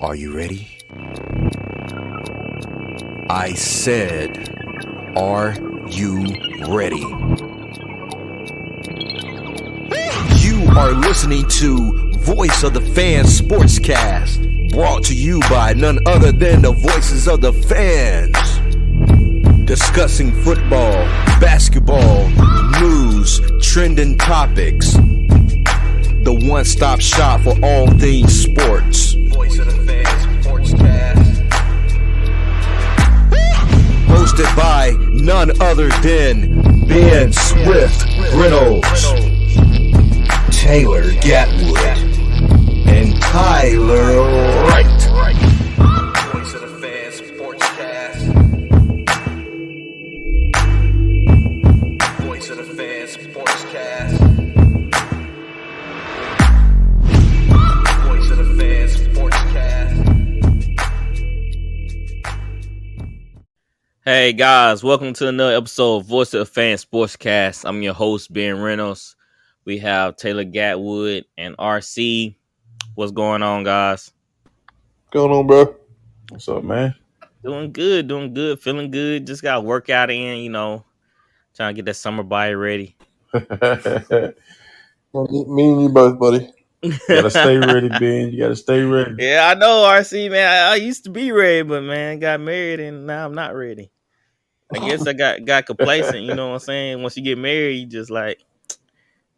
Are you ready? I said, are you ready? You are listening to Voice of the Fans Sportscast, brought to you by none other than the voices of the fans. Discussing football, basketball, news, trending topics. The one-stop shop for all things sports. Voice of the Fans Sportscast. Hosted by none other than Ben Swift Reynolds, Taylor Gatwood, and Tyler Wright. Voice of the Fans Sportscast. Voice of the Fans Sportscast. Voice of the Fans Sportscast. Hey guys, welcome to another episode of Voice of the Fans Sportscast. I'm your host, Ben Reynolds. We have Taylor Gatwood and RC. What's going on, guys? Going on, bro? What's up, man? Doing good, feeling good. Just got a workout in, trying to get that summer body ready. Me and you both, buddy. Gotta stay ready, Ben. You gotta stay ready. Yeah, I know, RC, man. I used to be ready, but man, got married and now I'm not ready. I guess I got complacent, you know what I'm saying? Once you get married, you just like,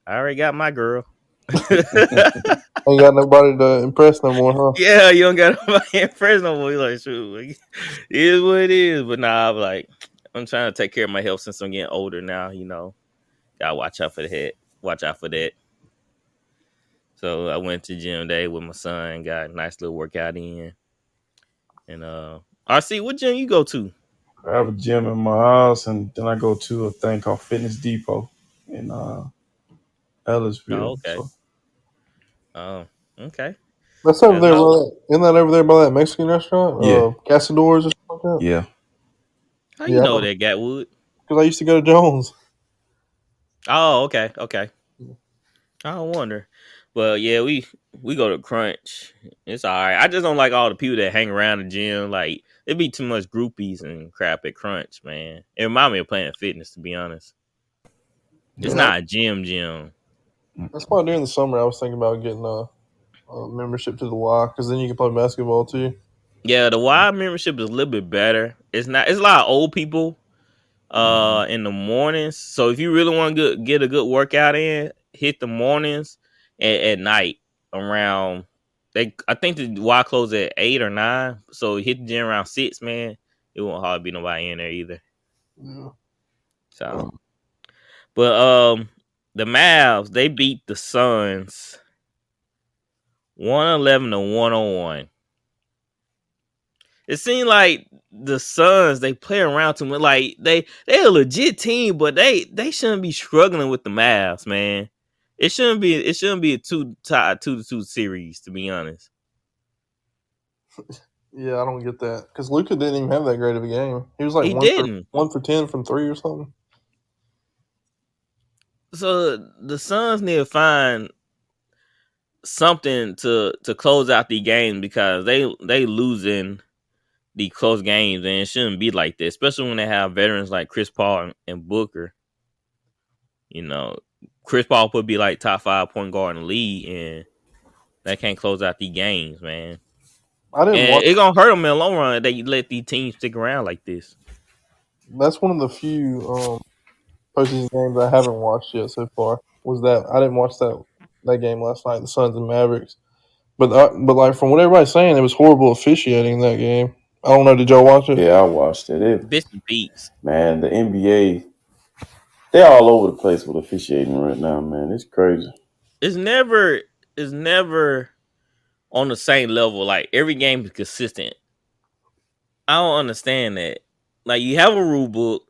I already got my girl. Ain't got nobody to impress no more, huh? Yeah, you don't got nobody impressed no more. You're like, shoot, it is what it is. But nah, I'm trying to take care of my health since I'm getting older now, Gotta watch out for that. Watch out for that. So I went to gym day with my son, got a nice little workout in. And RC, what gym you go to? I have a gym in my house, and then I go to a thing called Fitness Depot in Ellisville. Oh, okay. So, Okay. That's over That's there. how- Isn't that over there by that Mexican restaurant? Yeah. Casadores or something like that? yeah. How you know that, Gatwood? Because I used to go to Jones. Oh, okay. I wonder. But yeah, we go to Crunch. It's all right. I just don't like all the people that hang around the gym. Like, it'd be too much groupies and crap at Crunch, man. It reminds me of Planet Fitness, to be honest. It's not a gym. That's why during the summer I was thinking about getting a membership to the Y, because then you can play basketball too. Yeah, the Y membership is a little bit better. It's a lot of old people in the mornings. So if you really want to get a good workout in, hit the mornings and at night around I think the Y close at 8 or 9. So hit the gym around 6, man. It won't hardly be nobody in there either. Yeah. So but the Mavs, they beat the Suns 111 to 101. It seemed like the Suns, they play around too much. Like they're a legit team, but they shouldn't be struggling with the Mavs, man. It shouldn't be a 2-2 series, to be honest. Yeah, I don't get that. Because Luka didn't even have that great of a game. He was like He didn't. 1 for 10 from 3 or something. So the Suns need to find something to close out the game, because they losing the close games, and it shouldn't be like this, especially when they have veterans like Chris Paul and Booker. Chris Paul would be like top 5 point guard in the league, and they can't close out the games, man. It's gonna hurt them in the long run that you let these teams stick around like this. That's one of the few postseason games I haven't watched yet so far. Was that I didn't watch that game last night, the Suns and Mavericks. But like from what everybody's saying, it was horrible officiating in that game. I don't know. Did y'all watch it? Yeah, I watched it. Bits and beats. Man, the NBA, they're all over the place with officiating right now, man. It's crazy. It's never on the same level. Like, every game is consistent. I don't understand that. Like, you have a rule book,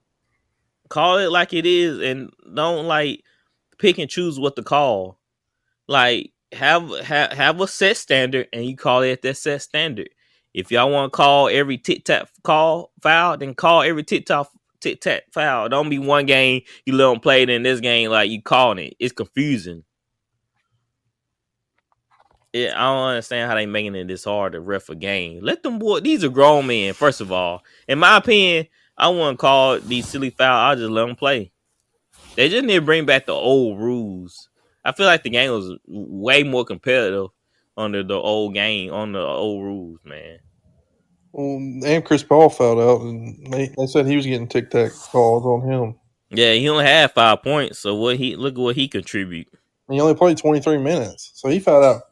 call it like it is, and don't like pick and choose what to call. Like, have a set standard, and you call it that set standard. If y'all want to call every tic-tac foul, then call every tic-tac foul. Don't be one game you let them play it, in this game like you calling it. It's confusing. I don't understand how they making it this hard to ref a game. Let them boy. These are grown men. First of all, in my opinion, I wouldn't call these silly fouls. I just let them play. They just need to bring back the old rules. I feel like the game was way more competitive under the old game, on the old rules, man. And Chris Paul fouled out, and they said he was getting tic tac calls on him. Yeah, he only had 5 points, so look at what he contribute. And he only played 23 minutes, so he fouled out.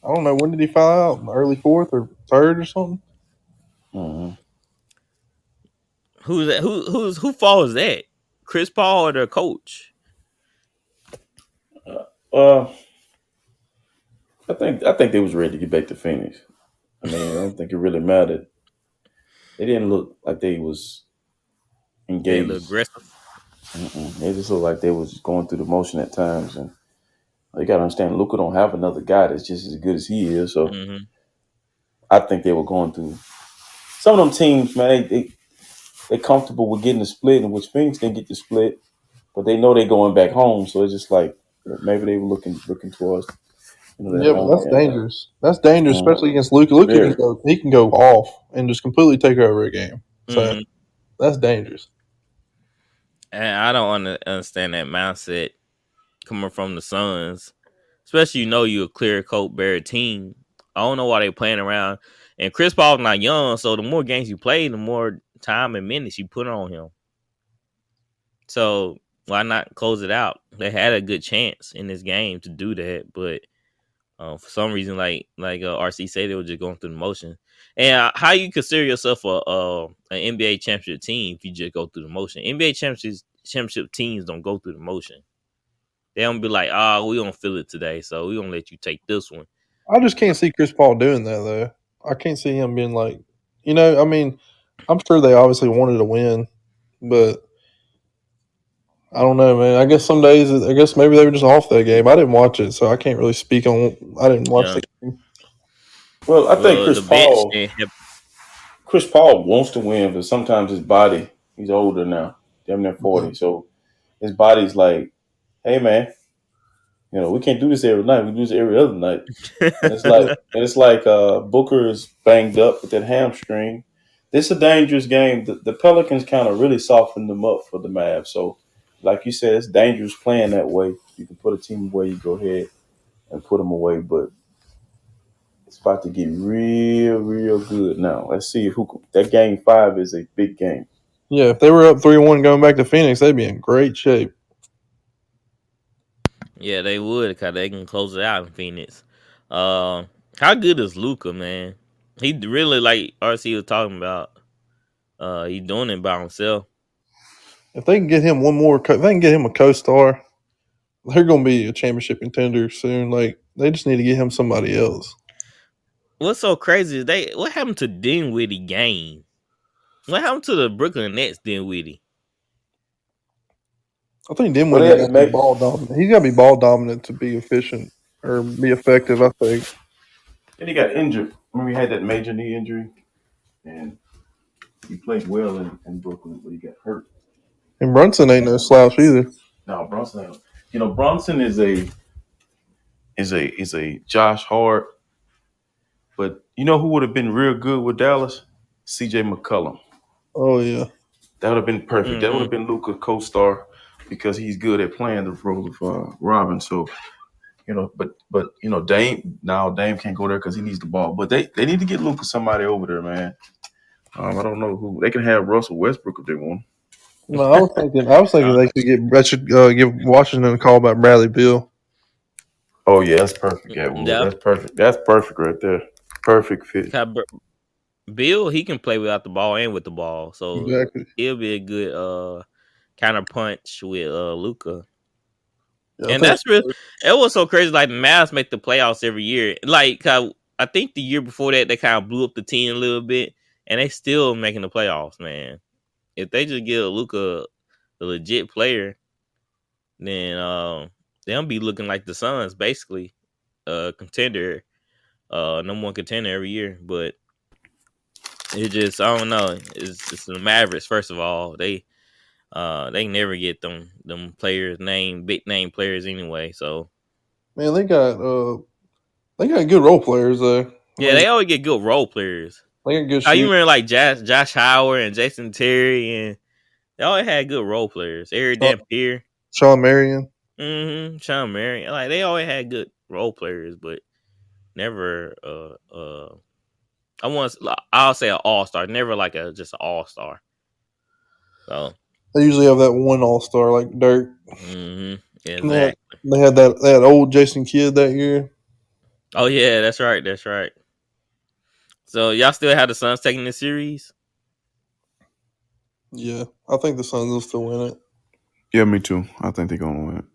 I don't know, when did he foul out? Early fourth or third or something? Mm-hmm. Who's that? Who falls that? Chris Paul or the coach? Uh, I think they was ready to get back to Phoenix. I mean, I don't think it really mattered. They didn't look like they was They look engaged. aggressive. They just looked like they was going through the motion at times, and you got to understand, Luka don't have another guy that's just as good as he is. So Mm-hmm. I think they were going through. Some of them teams, man, they comfortable with getting the split, in which Phoenix didn't get the split, but they know they're going back home. So it's just like maybe they were looking towards that Yeah, but home that's game. dangerous. That's dangerous, Mm, especially against Luka. Luka can very. go. He can go off and just completely take over a game. So Mm-hmm. that's dangerous. And I don't understand that mindset coming from the Suns, especially you're a clear coat bearer team. I don't know why they playing around. And Chris Paul's not young, so the more games you play, the more time and minutes you put on him. So why not close it out? They had a good chance in this game to do that, but for some reason, like RC said, they were just going through the motion. And how you consider yourself an NBA championship team if you just go through the motion? NBA championship teams don't go through the motion. They don't be like, we don't feel it today, so we gonna let you take this one. I just can't see Chris Paul doing that though. I can't see him being like, I mean, I'm sure they obviously wanted to win, but I don't know, man. I guess some days, I guess maybe they were just off that game. I didn't watch it, so I can't really speak on. I didn't watch Yeah. the game. Well, I think Well, the bench didn't have. Chris Paul wants to win, but sometimes his body, he's older now, damn near Yeah. 40. So his body's like, hey man, we can't do this every night. We do this every other night. And it's like Booker is banged up with that hamstring. This is a dangerous game. The Pelicans kind of really softened them up for the Mavs. So, like you said, it's dangerous playing that way. You can put a team away, you go ahead and put them away, but it's about to get real, real good now. Let's see that game 5 is a big game. Yeah, if they were up 3-1 going back to Phoenix, they'd be in great shape. Yeah, they would, because they can close it out in Phoenix. How good is Luca, man? He really, like RC was talking about. He's doing it by himself. If they can get him if they can get him a co-star, they're going to be a championship contender soon. Like they just need to get him somebody else. What's so crazy is what happened to Dinwiddie game? What happened to the Brooklyn Nets Dinwiddie? I think Well, they Dinwiddie had got to to be make. ball dominant. He's got to be ball dominant to be efficient or be effective. I think. And he got injured. Remember, he had that major knee injury, and he played well in Brooklyn, but he got hurt. And Brunson ain't no slouch either. No, Bronson. Bronson is a Josh Hart, but you know who would have been real good with Dallas? C.J. McCollum. Oh yeah. That would have been perfect. That would Mm-hmm. have been Luka co-star because he's good at playing the role of Robin. So but Dame can't go there because he needs the ball. But they need to get Luka somebody over there, man. I don't know who they can have Russell Westbrook if they want. No, I was thinking they should give Washington a call about Bradley Beal. Oh yeah, that's perfect, Atwood. Yeah, That's perfect. That's perfect right there. Perfect fit. 'Cause Bill, he can play without the ball and with the ball, so Exactly. he'll be a good counter punch with Luca. Yeah, I And think. that's real. It was so crazy. Like the Mavs make the playoffs every year. Like I think the year before that they kind of blew up the team a little bit, and they still making the playoffs, man. If they just give Luca a legit player, then they'll be looking like the Suns, basically, contender, number one contender every year. But it just I don't know. It's the Mavericks. First of all, they never get them players big name players anyway. So Man, they got They got good role players though. I Yeah, mean, they always get good role players. they got good Oh, you shooters. remember like Josh Howard and Jason Terry, and they always had good role players. Eric Dampier, Sean Marion. Sean Marion. Like they always had good role players, but never I'll say an all-star, never like a just an all-star. So They usually have that one All Star like Dirk. And exactly. they had old Jason Kidd that year. Oh yeah, that's right. That's right. So y'all still have the Suns taking the series? Yeah, I think the Suns will still win it. Yeah, me too. I think they're gonna win.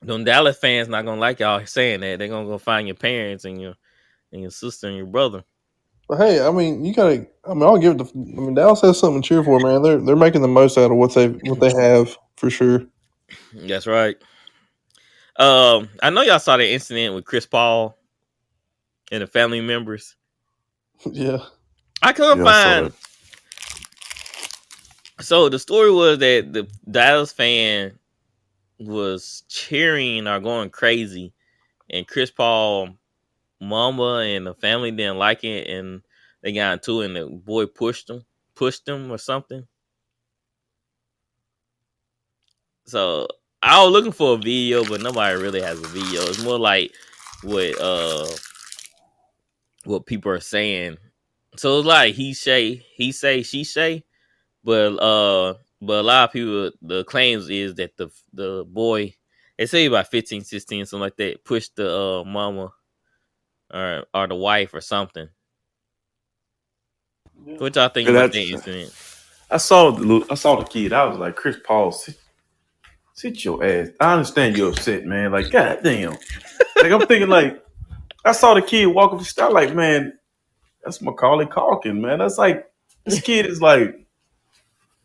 Them Dallas fans not gonna like y'all saying that. They're gonna go find your parents and your sister and your brother. But hey, I mean, you gotta. I mean, I'll give it. Dallas has something to cheer for, man. They're making the most out of what they have for sure. That's right. I know y'all saw the incident with Chris Paul and the family members. Yeah, I couldn't Yeah, I saw find. that. So the story was that the Dallas fan was cheering or going crazy, and Chris Paul mama and the family didn't like it, and they got into it, and the boy pushed him or something. So I was looking for a video, but nobody really has a video. It's more like what people are saying. So it's like he say, she say, but a lot of people, the claims is that the boy, they say about 15, 16, something like that, pushed the mama or the wife or something. What y'all think Yeah, about that that's. incident? I saw the kid. I was like, Chris Paul, sit your ass. I understand you're upset, man. Like, goddamn. Like I'm thinking, like I saw the kid walk up the style, like, man, that's Macaulay Culkin, man. That's like this kid is like.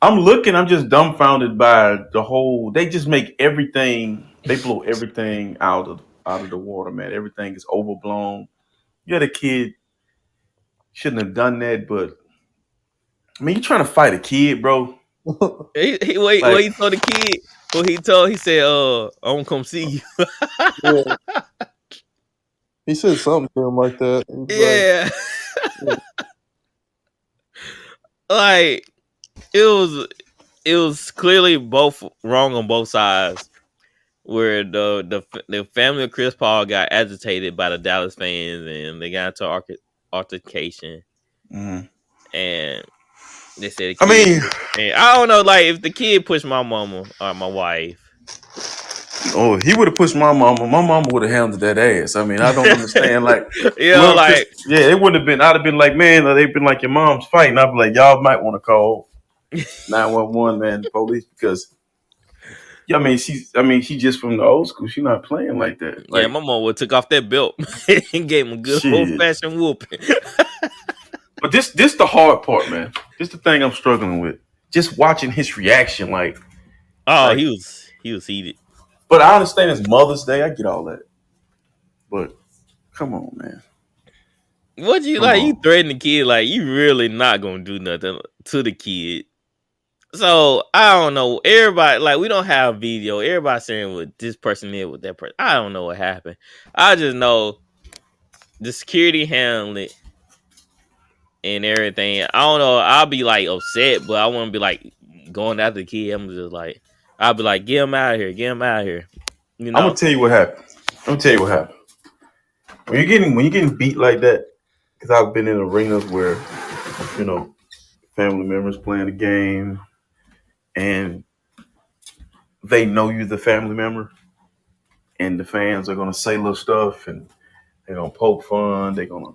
I'm just dumbfounded by the whole. They just make everything. They blow everything out of the water, man. Everything is overblown. Yeah, the kid shouldn't have done that, but I mean, you trying to fight a kid, bro? What Like, he told the kid? He said, I won't come see you. yeah. He said something to him like that. He was like, Yeah. yeah. Like it was clearly both wrong on both sides. Where the family of Chris Paul got agitated by the Dallas fans, and they got into altercation, mhm. and they said the I kid mean, pushed the fan. I don't know, like if the kid pushed my mama or my wife. oh, he would have pushed my mama. My mama would have handled that ass. I mean, I don't understand. Like, whoever Chris, Like yeah, it wouldn't have been. I'd have been like, man, they've been like your mom's fighting. I'd be like, y'all might want to call 911, man, the police, because yeah, I mean, she just from the old school. She not playing like that. yeah, Like, my mama would took off that belt and gave him a good old shit. fashioned whooping. But this the hard part, man. This the thing I'm struggling with. Just watching his reaction, Oh, like. he was heated. But I understand it's Mother's Day. I get all that. But come on, man. What you Come like? You on. threaten the kid like you really not gonna do nothing to the kid. So I don't know. Everybody like we don't have video. Everybody saying what this person did with that person. I don't know what happened. I just know the security handled it and everything. I don't know. I'll be like upset, but I wouldn't be like going after the kid. I'm just like I'll be like, get him out of here, get him out of here. You I'm gonna know? tell you what happened. I'm gonna tell you what happened. When you're getting beat like that, because I've been in arenas where, you know, family members playing the game and they know you're the family member and the fans are gonna say little stuff and they're gonna poke fun, they're gonna,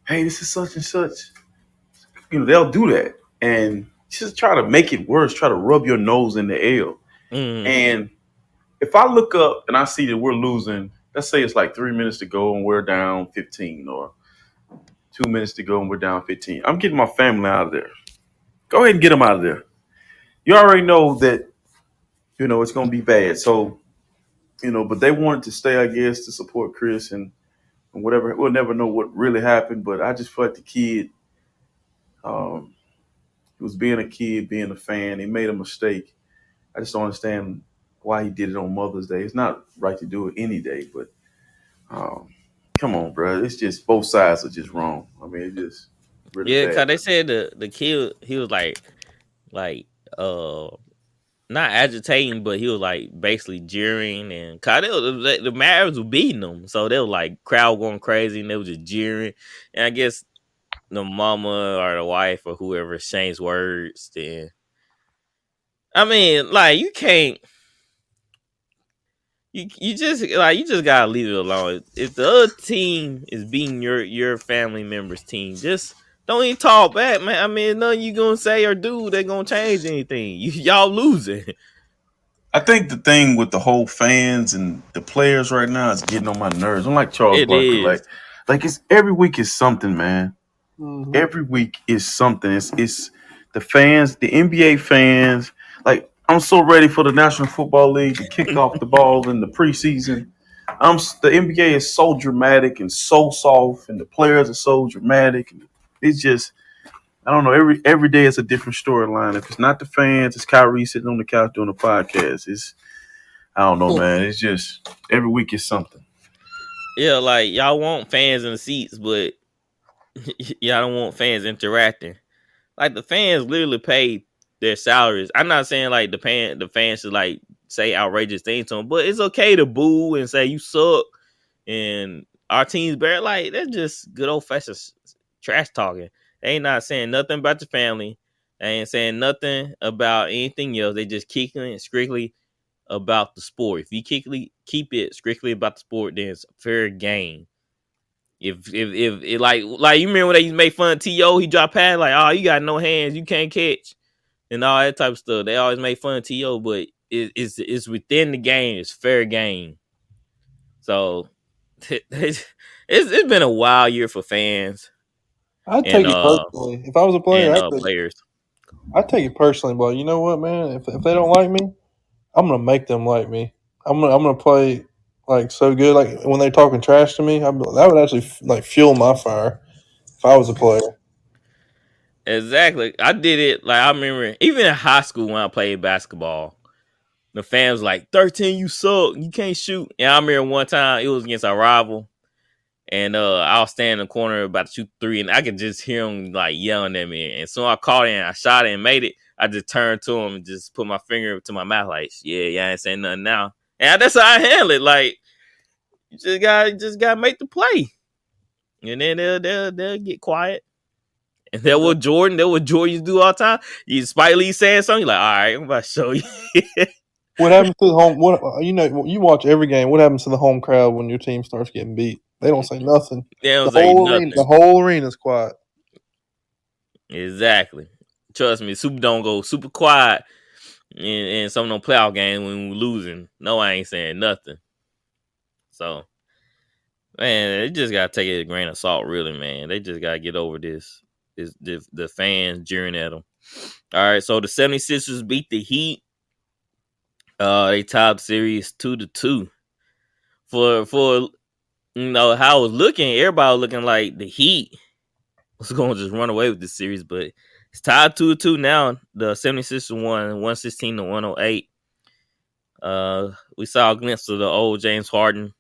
hey, this is such and such. You know, they'll do that. And just try to make it worse, try to rub your nose in the L. Mm. And if I look up and I see that we're losing, let's say it's like 3 minutes to go and we're down 15, or 2 minutes to go and we're down 15. I'm getting my family out of there. Go ahead and get them out of there. You already know that, it's going to be bad. So, but they wanted to stay, I guess, to support Chris and whatever. We'll never know what really happened, but I just feel like the kid, um, he was being a kid, being a fan. He made a mistake. I just don't understand why he did it on Mother's Day. It's not right to do it any day, but Come on, bro. It's just both sides are just wrong. I mean, it's just really Yeah, cause bad. they said the kid he was like uh not agitating, but he was like basically jeering and cause the Mavs were beating them, so they were like crowd going crazy and they were just jeering. And I guess the mama or the wife or whoever exchanged words. Then I mean, like you can't. You just gotta leave it alone. If the other team is beating your family member's team, just don't even talk back, man. I mean, nothing you gonna say or do that gonna change anything. Y'all losing. I think the thing with the whole fans and the players right now is getting on my nerves. I'm like Charles It Barkley, is. like it's every week is something, man. Mm-hmm. Every week is something. It's the fans, the NBA fans. Like I'm so ready for the National Football League to kick off the ball in the preseason. The NBA is so dramatic and so soft, and the players are so dramatic. And it's just I don't know. Every day it's a different storyline. If it's not the fans, it's Kyrie sitting on the couch doing a podcast. It's I don't know, man. It's just every week is something. Yeah, like y'all want fans in the seats, but y'all don't want fans interacting. Like the fans literally pay their salaries. I'm not saying like the fans should like say outrageous things to them, but it's okay to boo and say you suck and our team's better. Like that's just good old fashioned trash talking. They ain't not saying nothing about your family. They ain't saying nothing about anything else. They just keeping it strictly about the sport. If you keep it strictly about the sport, then it's fair game. If it like you remember when they made fun of T.O., he dropped past like, oh, you got no hands, you can't catch, and all that type of stuff. They always made fun of T.O., but it's within the game, it's fair game. So it's been a wild year for fans I'd and take it personally. If I was a player, players. I'd take it personally. But you know what, man? If they don't like me, I'm gonna make them like me. I'm gonna play like so good. Like when they're talking trash to me, that would actually like fuel my fire if I was a player. Exactly. I did it like I remember even in high school when I played basketball. The fans like 13, you suck, you can't shoot. And I remember one time it was against our rival. And I was standing in the corner about to shoot three, and I could just hear him like yelling at me. And so I caught it and I shot it and made it. I just turned to him and just put my finger to my mouth, like, yeah, I ain't saying nothing now. And that's how I handle it. Like, you just gotta make the play. And then they'll get quiet. And that what Jordan used to do all the time. You Spike Lee saying something, you're like, all right, I'm about to show you. What happens to the home? What you watch every game. What happens to the home crowd when your team starts getting beat? They don't say nothing. They The don't say whole arena, the nothing. whole arena's quiet. Exactly. Trust me, Super don't go super quiet in some of them playoff games when we're losing. No, I ain't saying nothing. So, man, they just gotta take it with a grain of salt, really, man. They just gotta get over this. The fans jeering at them. All right, so the 76ers beat the Heat. They top series 2-2. For how I was looking, everybody was looking like the Heat was going to just run away with this series, but it's tied 2-2 now. The 76ers won 116-108. We saw a glimpse of the old James Harden.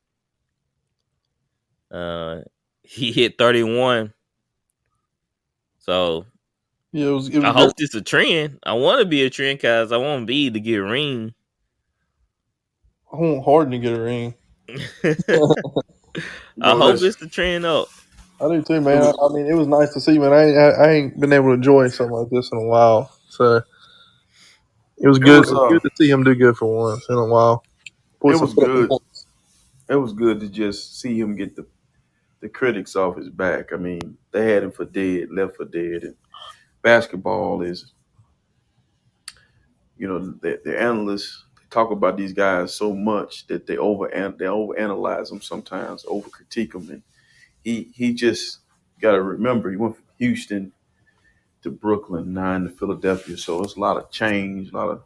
He hit 31. So Yeah, it was I great. hope this a trend. I want to be a trend because I want B to get a ring. I want Harden to get a ring. I Bro, hope listen. it's the trend up. I do too, It man. was, I mean, it was nice to see, man. I ain't been able to enjoy something like this in a while, so it was it good. was It was good to see him do good for once in a while. it Put some was put up some good. points. It was good to just see him get the critics off his back. I mean, they had him for dead, left for dead. And basketball is, the analysts talk about these guys so much that they overanalyze them sometimes, over critique them, and he just got to remember he went from Houston to Brooklyn, 9 to Philadelphia, so it's a lot of change, a lot of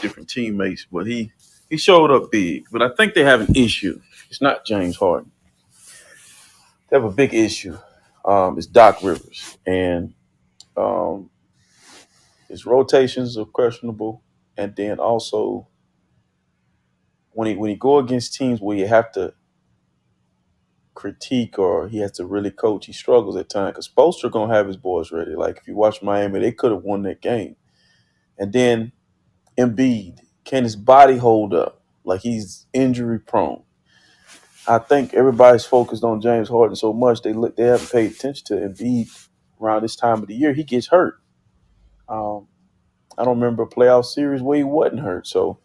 different teammates, but he showed up big. But I think they have an issue. It's not James Harden. They have a big issue. It's Doc Rivers, and um, his rotations are questionable. And then also when he go against teams where you have to critique or he has to really coach, he struggles at times because Spoelstra gonna have his boys ready. Like if you watch Miami, they could have won that game. And then Embiid, can his body hold up? Like he's injury prone. I think everybody's focused on James Harden so much they haven't paid attention to Embiid around this time of the year. He gets hurt. I don't remember a playoff series where he wasn't hurt. So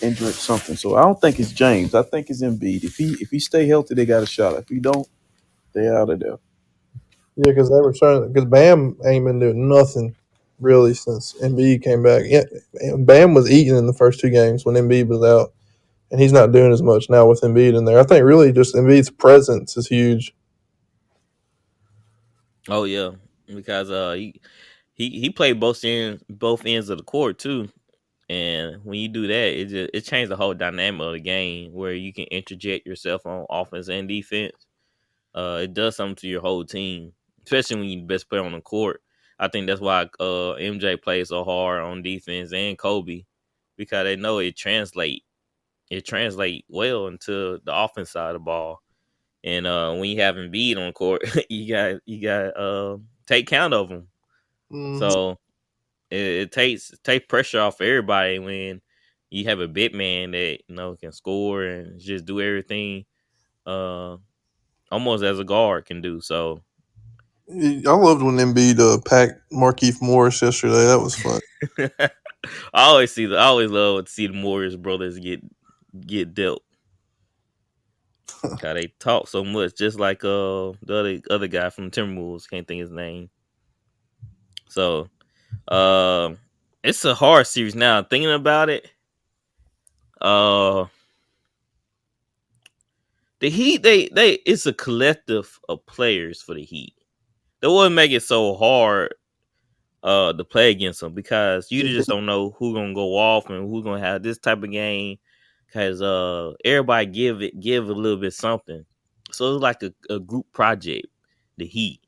injured something. So I don't think it's James. I think it's Embiid. If he stay healthy, they got a shot. If he don't, they're out of there. Yeah, because they were trying. Because Bam ain't been doing nothing really since Embiid came back. Yeah, Bam was eating in the first two games when Embiid was out, and he's not doing as much now with Embiid in there. I think really just Embiid's presence is huge. Oh yeah, because he played both ends of the court too, and when you do that, it changed the whole dynamic of the game where you can interject yourself on offense and defense. It does something to your whole team, especially when you're the best player on the court. I think that's why MJ plays so hard on defense and Kobe, because they know it translate well into the offense side of the ball. And when you have Embiid on the court, you got take count of them. So it takes pressure off everybody when you have a big man that can score and just do everything almost as a guard can do. So I loved when Embiid packed Markieff Morris yesterday. That was fun. I always love to see the Morris brothers get dealt. God, they talk so much, just like the other guy from the Timberwolves. Can't think his name. So it's a hard series now. Thinking about it, the Heat they it's a collective of players for the Heat. That wouldn't make it so hard to play against them because you just don't know who's gonna go off and who's gonna have this type of game. Because everybody give a little bit something, so it's like a group project. The Heat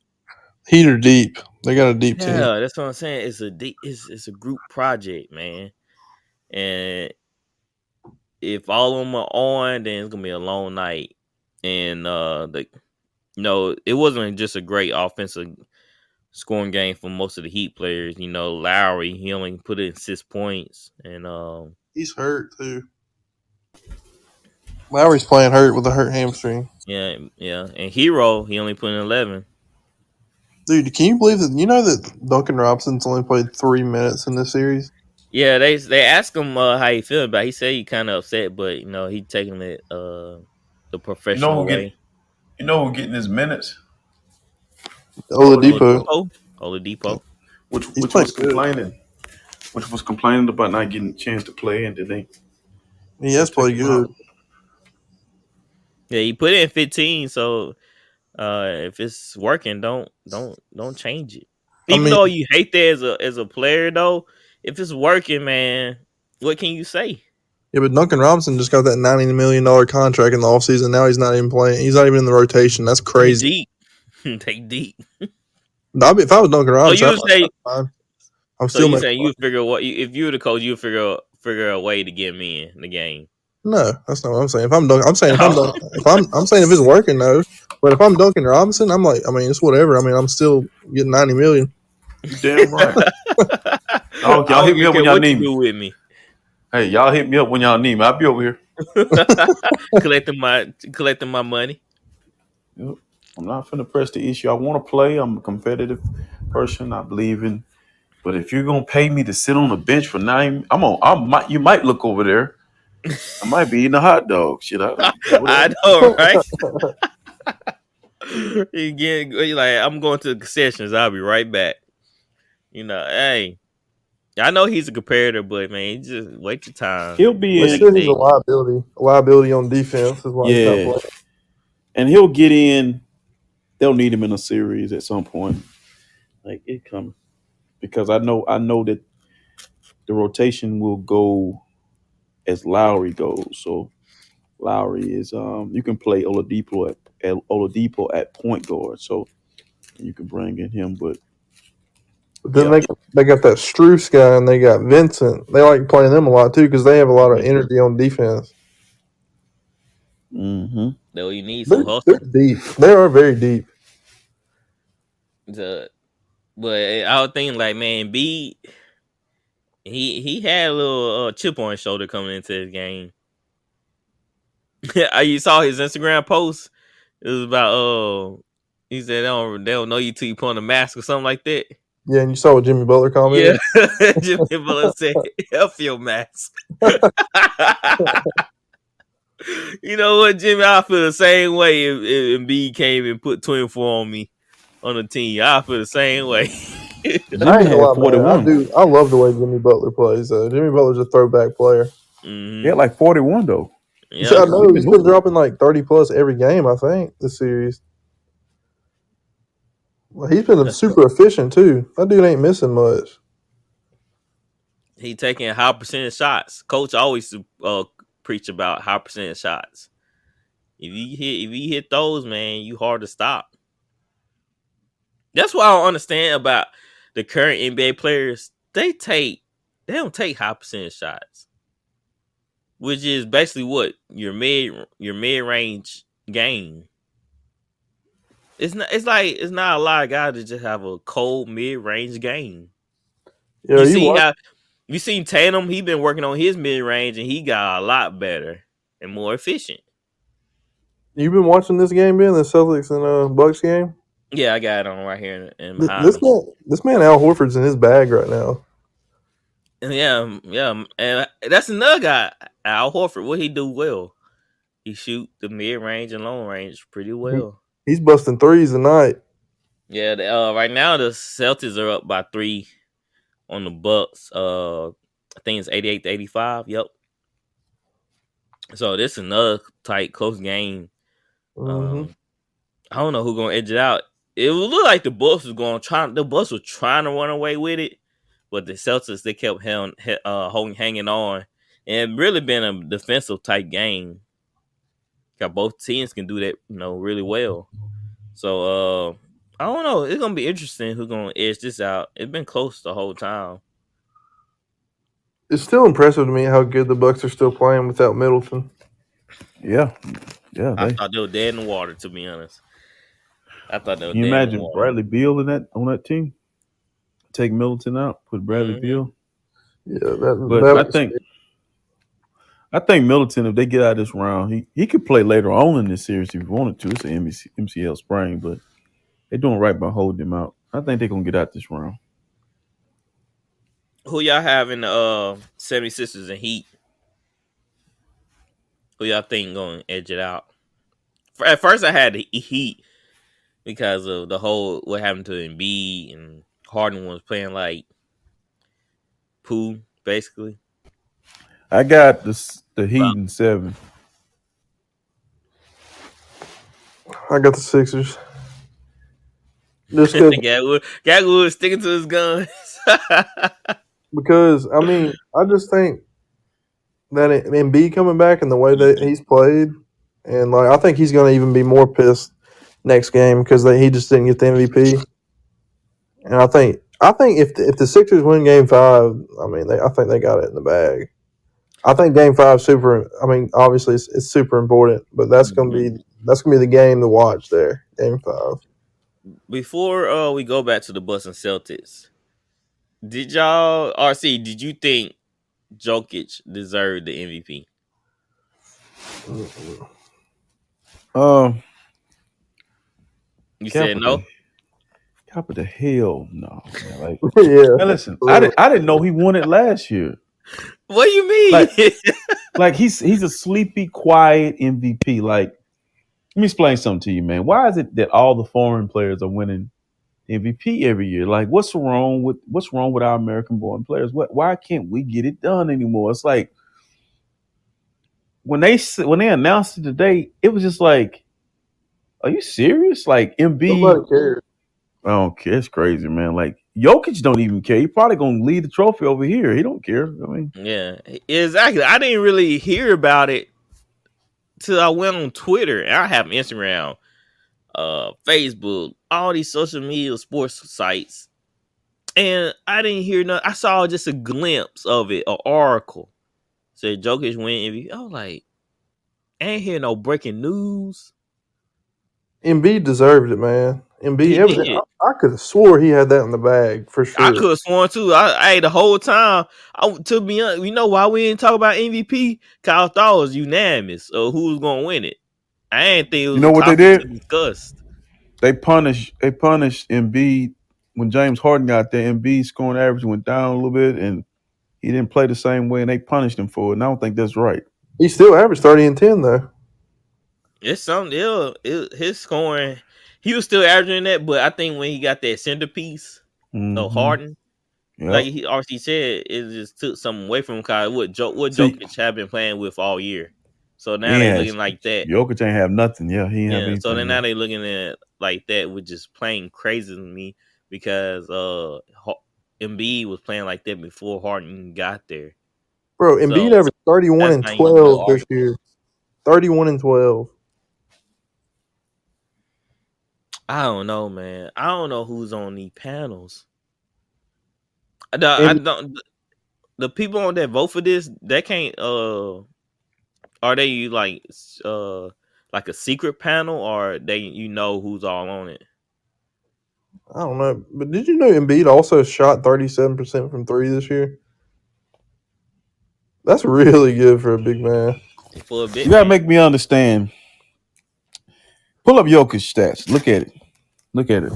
are deep. They got a deep team. Yeah, that's what I'm saying. It's a group project, man. And if all of them are on, then it's gonna be a long night. And it wasn't just a great offensive scoring game for most of the Heat players. Lowry, he only put in 6 points, and he's hurt too. Lowry's playing hurt with a hurt hamstring. Yeah. And Hero, he only put in 11. Dude, can you believe that? You know that Duncan Robinson's only played 3 minutes in this series. Yeah, they asked him how he feel about it. He said he kind of upset, but he taking it the professional way. You know who getting his minutes? Oladipo. Oladipo. Which was complaining. Which was complaining about not getting a chance to play, and then he has played good. Yeah, he put in 15. So if it's working, don't change it. Even though you hate that as a player, though, if it's working, man, what can you say? Yeah, but Duncan Robinson just got that $90 million contract in the offseason. Now he's not even playing. He's not even in the rotation. That's crazy. Take deep. If I was Duncan Robinson, I'm still. You saying you figure if you were the coach, you figure a way to get me in the game. No, that's not what I'm saying. If I'm Duncan, I'm saying if it's working though. But if I'm Duncan Robinson, I'm like, it's whatever. I'm still getting $90 million. Damn right. Y'all hit me up when y'all need me. With me. Hey, y'all hit me up when y'all need me. I'll be over here collecting my money. Yep. I'm not finna press the issue. I want to play. I'm a competitive person. I believe in. But if you're gonna pay me to sit on the bench for 9, you might look over there. I might be eating a hot dog. Shit, I know, right? You're like, I'm going to the concessions. I'll be right back. Hey, I know he's a competitor, but man, just wait your time. He'll be in. He's a liability on defense. Is why he's not playing. And he'll get in. They'll need him in a series at some point. Like it coming, because I know that the rotation will go as Lowry goes. So Lowry is you can play Oladipo at point guard, so you can bring in him. But then they got that Struce guy and they got Vincent. They like playing them a lot too because they have a lot of energy on defense. Mm-hmm. Though you need some They're hustle. deep. They are very deep. But I was thinking like, man, B, he had a little chip on his shoulder coming into his game. You saw his Instagram post. It was about he said they don't know you till you put on a mask or something like that. Yeah, and you saw what Jimmy Butler Yeah, commented. Jimmy Butler said, "F your mask." You know what, Jimmy? I feel the same way if B came and put 24 on me on the team. I feel the same way. I ain't Jimmy gonna had lie, man. 41. I love the way Jimmy Butler plays. Jimmy Butler's a throwback player. He had like 41 though. Yeah, Yeah, I He know been he's been hooping. dropping like 30 plus every game. I think this series. Well, he's been super efficient too. That dude ain't missing much. he taking high percentage shots. Coach always preach about high percentage shots. If you hit those, man, you hard to stop. That's what I don't understand about the current NBA players. They don't take high percentage shots, which is basically what your mid range game. It's not a lot of guys that just have a cold mid range game. Yeah, You you see watch. how you seen Tatum? He been working on his mid range and he got a lot better and more efficient. You've been watching this game, Ben, the Celtics and Bucks game. Yeah, I got it on right here and Th- behind This him. man, Al Horford's in his bag right now. And yeah, and that's another guy, Al Horford. What he do well? He shoot the mid range and long range pretty He, well. he's busting threes tonight. Yeah, right now the Celtics are up by 3 on the Bucks. I think it's 88-85. Yep. So this is another tight, close game. Hmm I don't know who's gonna edge it out. It would look like the Bucks was going trying. The Bucks were trying to run away with it, but the Celtics they kept hanging on, and it really been a defensive type game. Got both teams can do that, really well. So I don't know. It's gonna be interesting who's gonna edge this out. It's been close the whole time. It's still impressive to me how good the Bucks are still playing without Middleton. Yeah. Yeah. I They thought they were dead in the water. To be honest, I thought they were Can you dead in the imagine water. Bradley Beal on that team? Take Middleton out, put Bradley Mm-hmm. Beal. Yeah, But I that think Middleton, if they get out of this round, he could play later on in this series if he wanted to. It's an MCL sprain, but they're doing right by holding him out. I think they're gonna get out this round. Who y'all have in the 76ers and Heat? Who y'all think going to edge it out? At first, I had the Heat because of the whole what happened to Embiid and Harden was playing like poo, basically. I got the Well, Heat in 7. I got the Sixers. Just because, Gatwood sticking to his guns. I mean, I just think that Embiid coming back and the way that he's played, and like I think he's going to even be more pissed next game because he just didn't get the MVP. And I think if the Sixers win Game 5, I mean, I think they got it in the bag. I think Game 5 super. I mean, obviously it's super important, but that's gonna be the game to watch there. Game 5. Before we go back to the Boston Celtics, did y'all RC? Did you think Jokic deserved the MVP? You said no. Cap of the hell no, man. Like, Yeah. man, listen, I didn't know he won it last year. What do you mean? Like he's a sleepy, quiet MVP. Like, let me explain something to you, man. Why is it that all the foreign players are winning MVP every year? Like, what's wrong with our American-born players? Why can't we get it done anymore? It's like when they announced it today, it was just like, are you serious? Like Nobody Embiid, cares. I don't care. It's crazy, man. Like Jokic don't even care. He probably gonna lead the trophy over here. He don't care. I mean, Yeah, exactly. I didn't really hear about it till I went on Twitter, and I have Instagram, Facebook, all these social media sports sites, and I didn't hear nothing. I saw just a glimpse of it, an article said Jokic win MVP. I was like, I ain't hear no breaking news. Embiid deserved it, man. He Embiid, did. I could have swore he had that in the bag for I sure. could have sworn too. I the whole time. To be honest, you know why we didn't talk about MVP? Cause I thought it was unanimous. Or who was gonna win it? I didn't think it You was know a what they topic to did? discuss. They punished Embiid when James Harden got there. Embiid scoring average went down a little bit, and he didn't play the same way, and they punished him for it. And I don't think that's right. He still averaged 30 and 10 though. It's something. His scoring, he was still averaging that, but I think when he got that centerpiece, so Mm-hmm. Harden, like Yep. he already said, it just took something away from him. Cause what See, Jokic have been playing with all year, so now they yeah, looking like that. Jokic ain't have nothing. Yeah, he ain't have Yeah, so then anything. now they looking at like that, which is playing crazy to me because Embiid was playing like that before Harden got there. Bro, Embiid So averaged 31 that's and not even no 12 this argument. year. 31 and 12. I don't know, man. I don't know who's on these panels. I And don't. The people on that vote for this, they can't. Are they like a secret panel, or they who's all on it? I don't know, but did you know Embiid also shot 37% from three this year? That's really good for a big man. For a big You gotta man. make me understand. Pull up Jokic stats. Look at it. Look at it.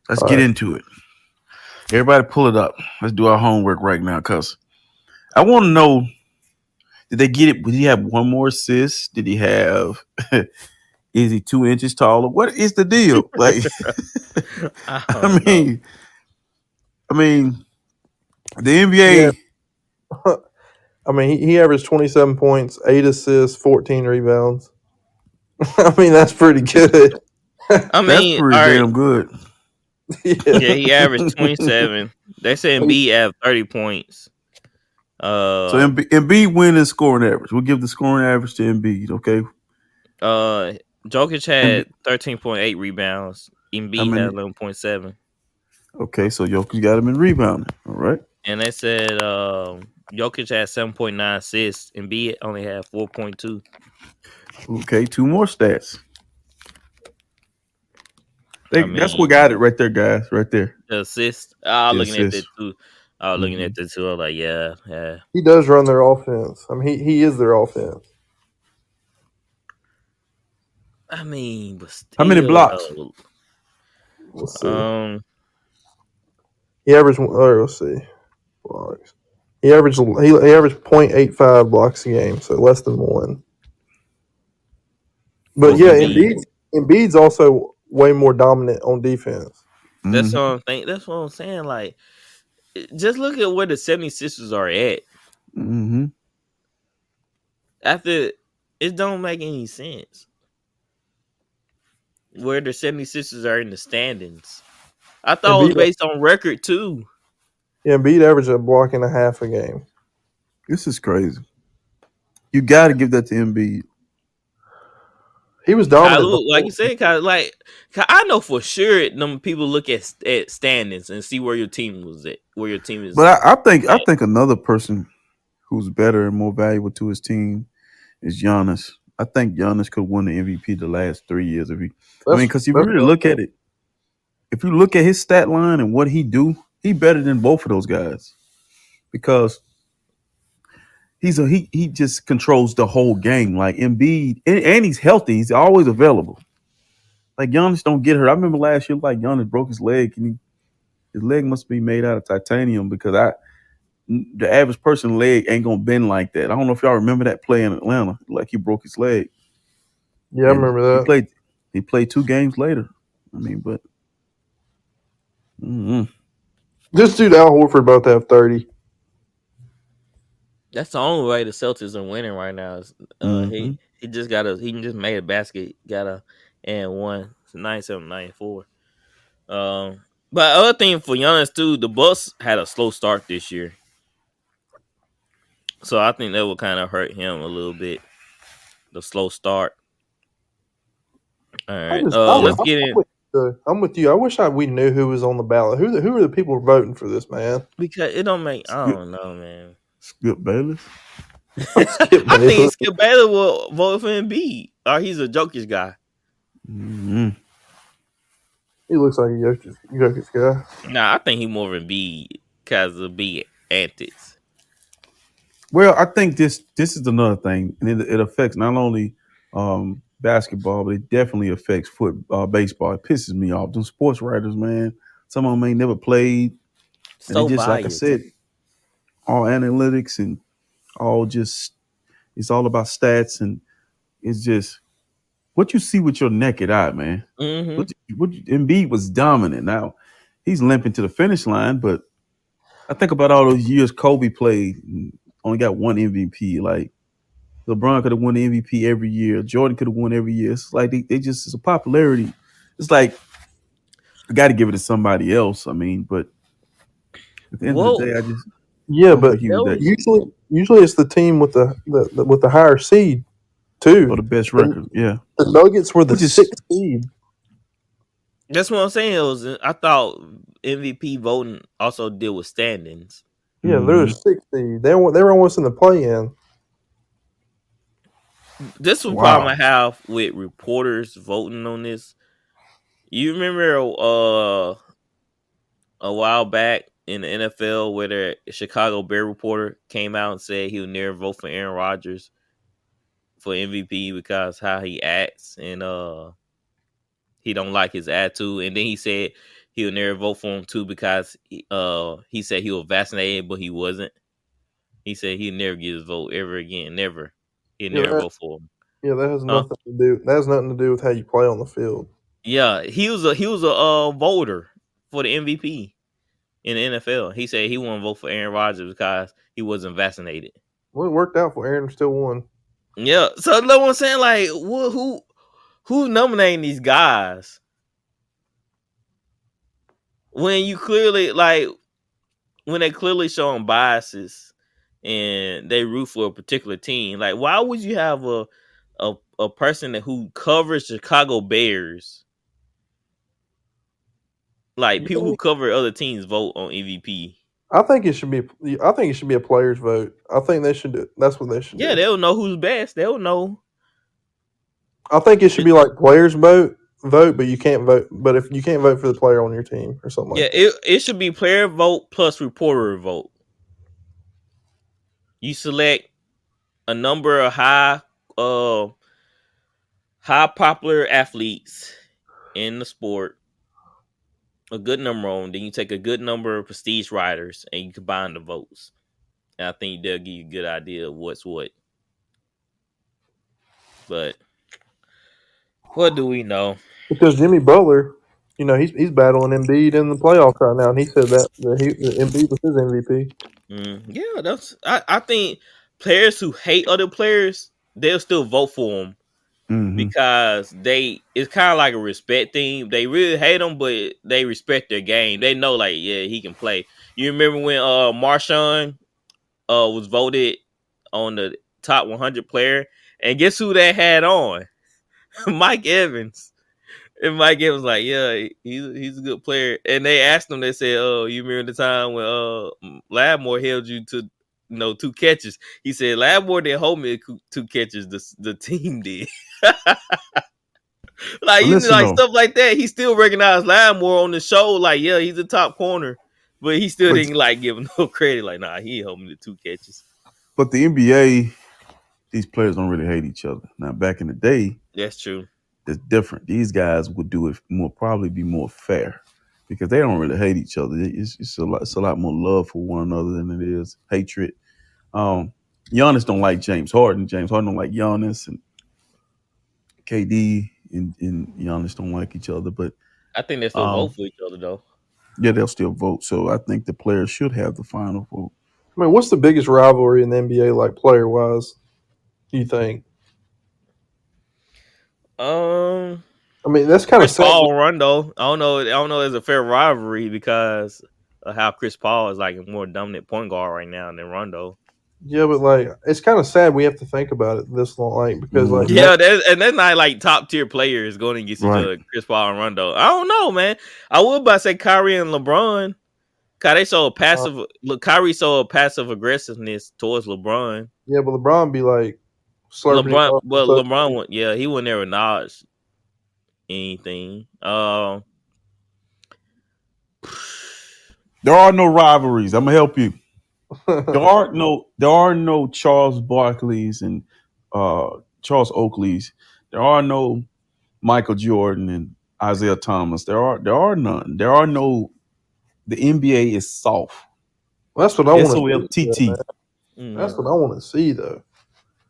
Let's All get right. into it. Everybody, pull it up. Let's do our homework right now, cause I want to know. Did they get it? Did he have one more assist? Did he have? Is he 2 inches taller? What is the deal? Like, I I don't know. mean, I mean, the Yeah. NBA. I mean, he averaged 27 points, 8 assists, 14 rebounds. I mean, that's pretty good. I That's mean, pretty all right. damn good. Yeah, Yeah. he averaged 27. They say Embiid have 30 points. So Uh, Embiid win his scoring average. We'll give the scoring average to Embiid. Okay, Jokic Embiid, had 13.8 rebounds. how Embiid had many? 11.7. Okay, so Jokic got him in rebounding. All right. And they said Jokic had 7.9 assists. Embiid only had 4.2. Okay, two more stats. I That's what mean, got it right there, guys. Right there. the assist. I was The looking at that assist. too. I was looking Hmm. at that too. I was like, yeah, yeah. He does run their offense. I mean, he is their offense. I mean, but How many still blocks? though. Let's see. Um, He averaged, let's see. Blocks. He averaged he averaged .85 blocks a game, so less than one. But what's yeah, Embiid? Embiid's also way more dominant on defense. That's Hmm. what I'm thinking. That's what I'm saying. Like, just look at where the 76ers are at. Hmm. After it don't make any sense where the 76ers are in the standings. I thought it was Embiid, based on record too. Embiid averaged a block and a half a game. This is crazy. You got to give that to Embiid. He was dominant Kyle, like before. you said, Kyle, I know for sure them people look at standings and see where your team was at, where your team is But I at. think another person who's better and more valuable to his team is Giannis. I think Giannis could win the MVP the last 3 years if he. I mean, because if you That's really look at it, if you look at his stat line and what he do, he better than both of those guys because he just controls the whole game. Like Embiid, and he's healthy. He's always available. Like Giannis don't get hurt. I remember last year, like Giannis broke his leg, and his leg must be made out of titanium because the average person leg ain't gonna bend like that. I don't know if y'all remember that play in Atlanta, like he broke his leg, yeah, I and remember he that. played. He played 2 games later. I mean, but mm-hmm. This dude Al Horford about to have 30. That's the only way the Celtics are winning right now. Is Mm-hmm. he just made a basket, got a and won. It's 97-94. But other thing for Giannis too, the Bucks had a slow start this year, so I think that will kind of hurt him a little bit. The slow start. All I right. just, Yeah. Let's get in I'm with you. I wish we knew who was on the ballot. Who are the people voting for this, man? because it don't make. I Skip, don't know, man. Skip Bayless. Skip I think Bayless. Skip Bayless will vote for Embiid, or he's a Jokic guy. Mm-hmm. He looks like a Jokic guy. Nah, I think he more of Embiid because of Embiid antics. Well, I think this is another thing, and it affects not only basketball, but it definitely affects baseball. It pisses me off. Them sports writers, man, some of them ain't never played, and they So just like I biased. said, all analytics and all just it's all about stats, and it's just what you see with your naked eye, man. Mm-hmm. Embiid was dominant. Now he's limping to the finish line, but I think about all those years Kobe played, and only got one MVP. Like LeBron could have won the MVP every year. Jordan could have won every year. It's like they just it's a popularity. It's like I got to give it to somebody else. I mean, but at the end of the Whoa. day, I just Yeah, don't but think he That was that was usually it's the team with the higher seed or too. the best The, record. Yeah, the Nuggets were the which is sixth seed. that's what I'm saying. I thought MVP voting also deal with standings. Yeah, they're the mhm. sixth seed. They were almost in the play-in. This is a problem I Wow. have with reporters voting on this. You remember a while back in the NFL where the Chicago Bear reporter came out and said he would never vote for Aaron Rodgers for MVP because how he acts and he don't like his attitude, and then he said he would never vote for him too because he said he was vaccinated but he wasn't. He said he'd never get his vote ever again. Never. He'd Yeah, never vote for him. that has Huh? nothing to do. That has nothing to do with how you play on the field. Yeah, he was a voter for the MVP in the NFL. He said he wouldn't vote for Aaron Rodgers because he wasn't vaccinated. Well, it worked out for Aaron. Still won. Yeah, so no one's saying like who's nominating these guys when you clearly like when they clearly showing biases and they root for a particular team. Like, why would you have a person who covers Chicago Bears? Like You people who think- cover other teams vote on MVP. I think it should be. I think it should be a players' vote. I think they should do. That's what they should Yeah, do. they'll know who's best. They'll know. I think it should be like players' vote, but you can't vote. But if you can't vote for the player on your team or something Yeah, like that. it should be player vote plus reporter vote. You select a number of uh high popular athletes in the sport, a good number on, then you take a good number of prestige writers and you combine the votes. And I think they'll give you a good idea of what's what. But what do we know? Because Jimmy Butler, he's battling Embiid in the playoffs right now, and he said that Embiid was his MVP. Yeah, I think players who hate other players, they'll still vote for them Hmm. because it's kind of like a respect thing. They really hate him, but they respect their game. They know, like, yeah, he can play. You remember when Marshawn was voted on the top 100 player, and guess who they had on? Mike Evans. And Mike Evans was like, yeah, he's a good player. And they asked him, they said, oh, you remember the time when Lattimore held you to 2 catches? He said, Lattimore didn't hold me to 2 catches. The team did. But listen like though, stuff like that. He still recognized Lattimore on the show. Like, yeah, he's a top corner. But he still but didn't like give him no credit. Like, nah, he held me to 2 catches. but the NBA, these players don't really hate each other. Now back in the day, That's true. it's different. These guys would do it more, probably be more fair because they don't really hate each other. It's a lot more love for one another than it is hatred. Giannis don't like James Harden. James Harden don't like Giannis, and KD and Giannis don't like each other. But I think they still vote um, for each other, though. yeah, they'll still vote. So I think the players should have the final vote. I mean, what's the biggest rivalry in the NBA, like player wise? You think? Um, I mean, that's kind of Chris sad. Paul Rondo. I don't know. It's a fair rivalry because of how Chris Paul is like a more dominant point guard right now than Rondo. Yeah, but like, it's kind of sad we have to think about it this long, like because like Mhm. Yeah, that's not like top tier players going against each Right. other. Chris Paul and Rondo. I don't know, man. I would about to say Kyrie and LeBron Kyrie showed passive. Look, Kyrie showed passive aggressiveness towards LeBron. Yeah, but LeBron be like slurping it up. LeBron, he wouldn't ever acknowledge anything. There are no rivalries. I'm gonna help you. There are no Charles Barkleys and Charles Oakleys. There are no Michael Jordan and Isaiah Thomas. There are none. There are no. The NBA is soft. That's what I want to see. SOFTT. That's what I want to see, though.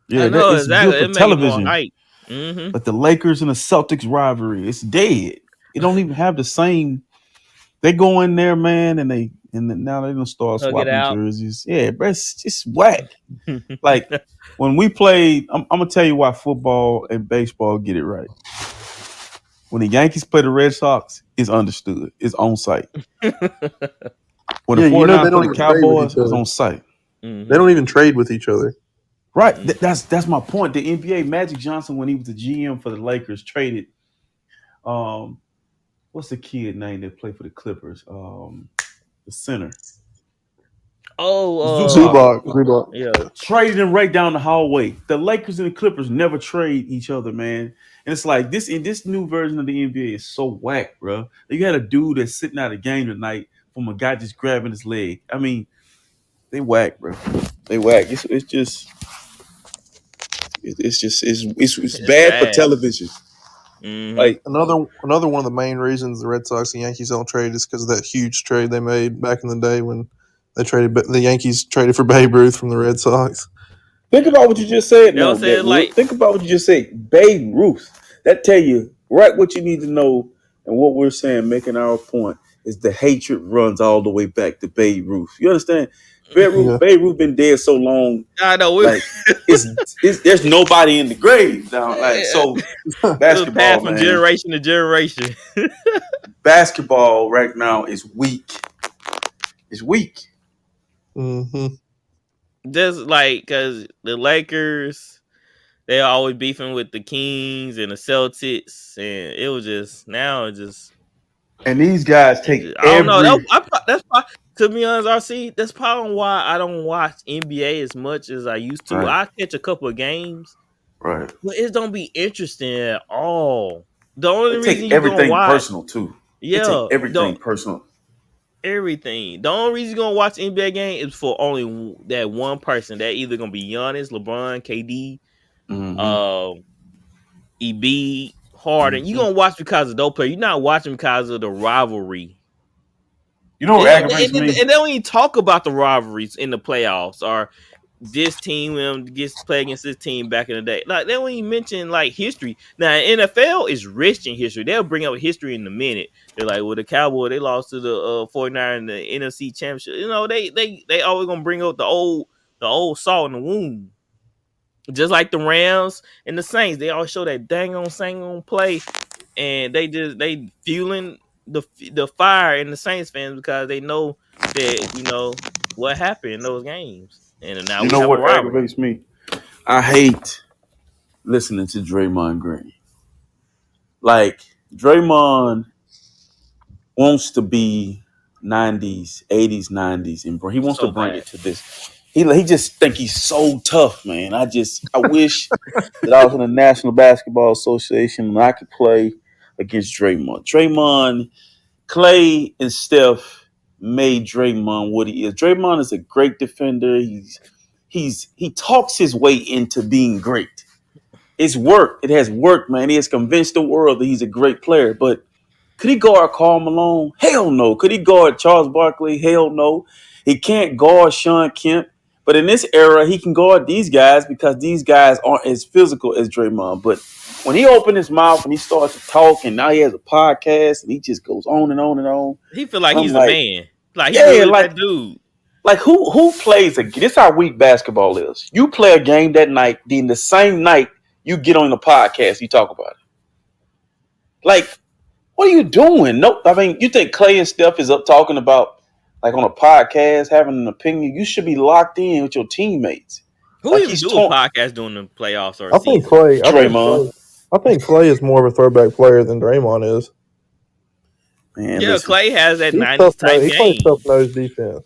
Yeah, I know, it's exactly. good for television. But the Lakers and the Celtics rivalry, it's dead. It don't even have the same. They go in there, man, and now they're gonna start swapping jerseys. Yeah, but it's just whack. Like when we played, I'm gonna tell you why football and baseball get it right. When the Yankees play the Red Sox, it's understood. It's on site. When the 49ers play the Cowboys, it's on site. They don't even trade with each other. Right. That's my point. The NBA, Magic Johnson, when he was the GM for the Lakers, traded what's the kid name that played for the Clippers? The center. Zubac. Yeah. Traded him right down the hallway. The Lakers and the Clippers never trade each other, man. And it's like this new version of the NBA is so whack, bro. You got a dude that's sitting out a game tonight from a guy just grabbing his leg. I mean, they whack, bro. They whack. It's bad for television. Mm-hmm. Like another one of the main reasons the Red Sox and Yankees don't trade is because of that huge trade they made back in the day when they traded. The Yankees traded for Babe Ruth from the Red Sox. Think about what you just said. Think about what you just said. Babe Ruth. That tell you right what you need to know, and what we're saying, making our point, is the hatred runs all the way back to Babe Ruth. You understand? Babe Ruth been dead so long. I know. Like, there's nobody in the grave now. Like, so basketball, from generation to generation. Basketball right now is weak. It's weak. Mm-hmm. Just like because the Lakers, they always beefing with the Kings and the Celtics, and it was just now it just. And these guys take. I don't know. That's probably, to be honest, RC. That's probably why I don't watch NBA as much as I used to. Right. I catch a couple of games, right? But it don't be interesting at all. The only reason you everything watch, personal too. Yeah, everything personal. Everything. The only reason you're gonna watch NBA game is for only that one person. That either gonna be Giannis, LeBron, KD, EB, Harden. You gonna watch because of those players. You're not watching because of the rivalry. You know what aggravates me? And they don't even talk about the rivalries in the playoffs or this team gets play against this team back in the day. Like they don't even mention like history. Now NFL is rich in history. They'll bring up history in a minute. They're like, well, the Cowboys, they lost to the 49 in the NFC Championship. You know, they always gonna bring up the old salt in the wound. Just like the Rams and the Saints, they always show that dang on play, and they fueling the fire in the Saints fans because they know that what happened in those games. And now what aggravates me? I hate listening to Draymond Green. Like Draymond wants to be 90s, 80s, 90s, and he wants to bring it to this. He just think he's so tough, man. I wish that I was in the National Basketball Association and I could play against Draymond. Draymond, Clay, and Steph made Draymond what he is. Draymond is a great defender. He talks his way into being great. It's work. It has worked, man. He has convinced the world that he's a great player. But could he guard Karl Malone? Hell no. Could he guard Charles Barkley? Hell no. He can't guard Sean Kemp. But in this era, he can guard these guys because these guys aren't as physical as Draymond. But when he opened his mouth and he starts to talk, and now he has a podcast, and he just goes on and on and on. He feel like he's the man. Like that dude. Like who plays this is how weak basketball is. You play a game that night, then the same night you get on the podcast, you talk about it. Like, what are you doing? No, I mean, you think Clay and Steph is up talking about like on a podcast, having an opinion? You should be locked in with your teammates. Who like even do a podcast during the playoffs or I think Clay is more of a throwback player than Draymond is. Man, Yeah, listen. Clay has that He's 90s tough. type He plays game. tough nose defense.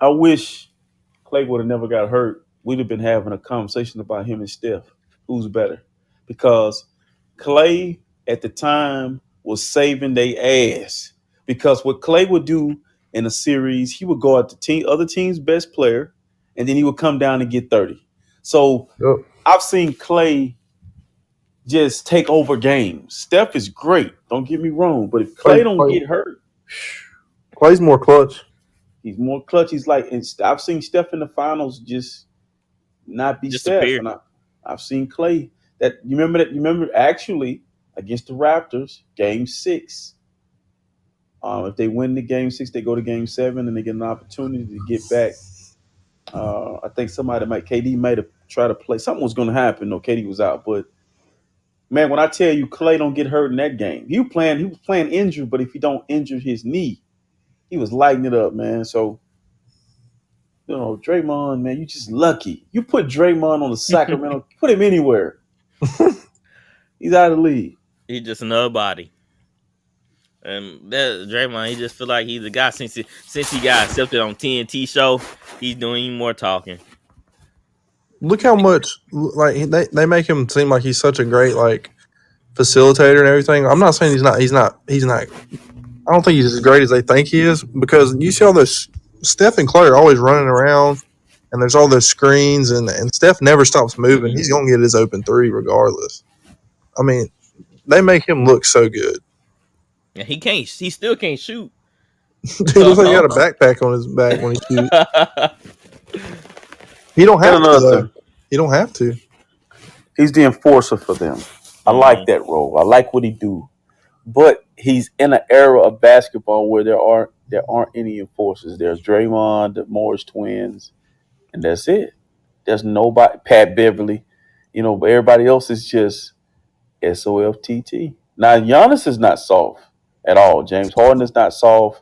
I wish Clay would have never got hurt. We'd have been having a conversation about him and Steph. Who's better? Because Clay at the time was saving their ass. Because what Clay would do in a series, he would go at the other team's best player, and then he would come down and get 30. So Yep. I've seen Clay just take over games. Steph is great. Don't get me wrong. But if Clay don't get hurt, Clay's more clutch. he's more clutch. He's like, and I've seen Steph in the finals just not be Steph. Disappear. And I've seen Clay. You remember actually against the Raptors, game 6. If they win the game 6, they go to game 7 and they get an opportunity to get back. I think KD might have tried to play. Something was going to happen. No, KD was out. But man, when I tell you Clay don't get hurt in that game, he was playing injured, but if he don't injure his knee, he was lighting it up, man. So, Draymond, man, you just lucky. You put Draymond on the Sacramento, put him anywhere. He's out of the league. He's just another body. And that Draymond, he just feel like he's the guy since he got accepted on TNT show. He's doing even more talking. Look how much they make him seem like he's such a great facilitator and everything. I'm not saying he's not. I don't think he's as great as they think he is, because you see all those Steph and Clay are always running around, and there's all those screens, and Steph never stops moving. He's gonna get his open 3 regardless. I mean, they make him look so good. And he still can't shoot. Dude, looks like he got a backpack on his back when he shoots. He don't have to, though. He don't have to. He's the enforcer for them. I like that role. I like what he do. But he's in an era of basketball where there aren't any enforcers. There's Draymond, the Morris twins, and that's it. There's nobody. Pat Beverly, but everybody else is just SOFTT. Now Giannis is not soft at all. James Harden is not soft.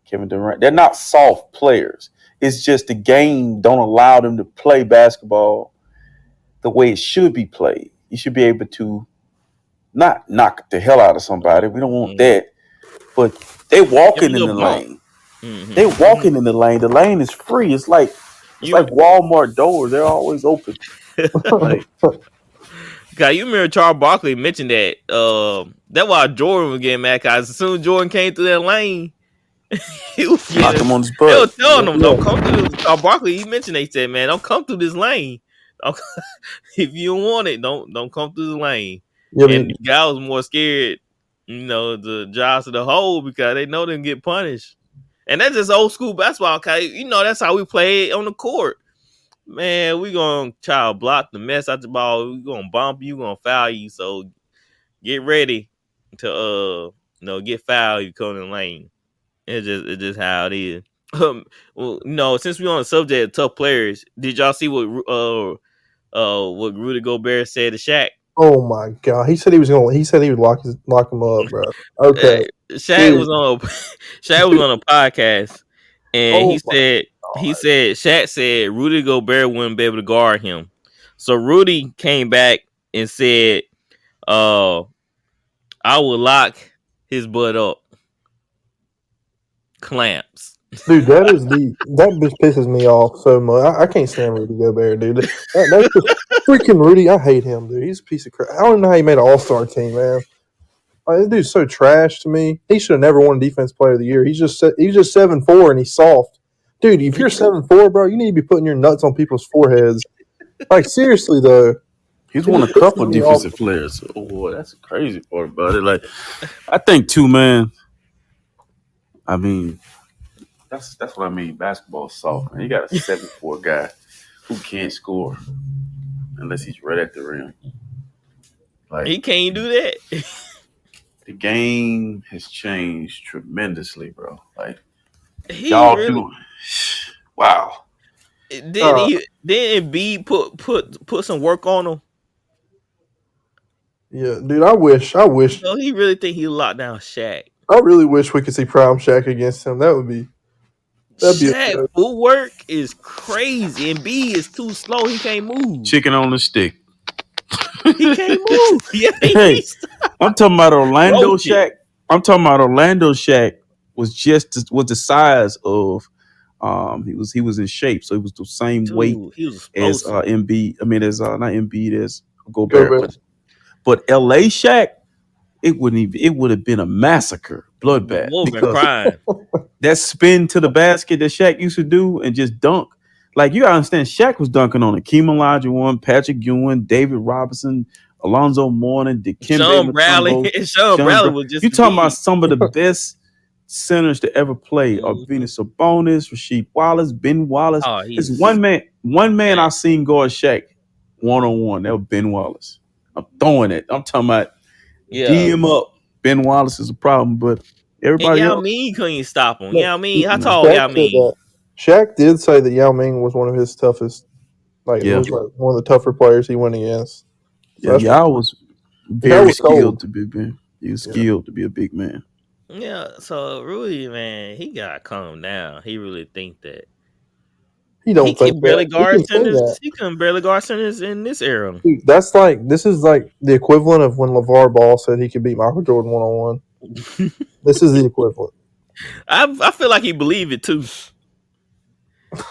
Kevin Durant, they're not soft players. It's just the game don't allow them to play basketball the way it should be played. You should be able to not knock the hell out of somebody. We don't want that. But they walking in the lane. Mm-hmm. They walking in the lane. The lane is free. It's like Walmart doors. They're always open. God, you remember Charles Barkley mentioned that. That's why Jordan was getting mad, because as soon as Jordan came through that lane, he was knocked him on his butt. They were telling him, don't come through this. Charles Barkley, he mentioned, they said, man, don't come through this lane. If you don't want it, don't come through the lane. Yeah, and the guy was more scared, the jaws of the hole, because they know they can get punished. And that's just old school basketball, because that's how we play it on the court. Man, we gonna try to block the mess out the ball. We gonna bump you, gonna foul you. So get ready to get fouled if you come in the lane. It's just how it is. Well, since we're on the subject of tough players, did y'all see what Rudy Gobert said to Shaq? Oh my God! He said he would lock him up, bro. Okay. Shaq was on a podcast, and he said Shaq said Rudy Gobert wouldn't be able to guard him. So Rudy came back and said, I will lock his butt up. Clamps. Dude, that bitch pisses me off so much. I can't stand Rudy Gobert, dude. That's just freaking Rudy. I hate him, dude. He's a piece of crap. I don't know how he made an all-star team, man. This dude's so trash to me. He should have never won Defense Player of the Year. He's just 7'4" and he's soft. Dude, if you're 7'4", bro, you need to be putting your nuts on people's foreheads. Like, seriously, though. He's won a couple defensive players. Oh, boy, that's the crazy part about it. Like, I think, too, man, I mean, that's what I mean. Basketball is soft, man. You got a 7'4" guy who can't score unless he's right at the rim. Like, he can't do that. The game has changed tremendously, bro. Like, y'all really wow. Didn't Embiid put some work on him? Yeah, dude, I wish. So he really think he locked down Shaq. I really wish we could see Prime Shaq against him. That'd be Shaq footwork is crazy. Embiid is too slow. He can't move. Chicken on the stick. He can't move. Yeah, I'm talking about Orlando Shaq. I'm talking about Orlando Shaq was the size of he was in shape, so he was the same weight Dude, he was as explosive. Embiid. I mean, as not Embiid, as Go Gobert, back. but LA Shaq, it would have been a massacre, bloodbath, Boy, been because crying. that spin to the basket that Shaq used to do and just dunk. Like, you gotta understand, Shaq was dunking on Akeem Olajuwon, Patrick Ewing, David Robinson, Alonzo Mourning, Dikembe Sean Bradley. Mutombo, Sean Sean Bradley Brown. was just You a talking about beast. some of the best centers to ever play are Mhm. Venus Sabonis, Rasheed Wallace, Ben Wallace. Oh, There's he's one man yeah. I seen guard Shaq one on one. That was Ben Wallace. I'm throwing it. I'm talking about D Yeah. him up. Ben Wallace is a problem, but And everybody Yao else, Ming couldn't stop him. No, Yao Ming, how no. tall Shaq Yao said Ming? that. Shaq did say that Yao Ming was one of his toughest. Like, it Yeah. was like one of the tougher players he went against. So Yeah, that's what Yao was Yao very was skilled cold. to be man. He was Yeah. skilled to be a big man. Yeah, so Rui, man, he gotta calm down. He really think that He he don't think can barely that. He guard can say centers. that. He couldn't barely guard centers in this era. Dude, that's like this is like the equivalent of when LeVar Ball said he could beat Michael Jordan 1-on-1. This is the equivalent. I feel like he believed it too.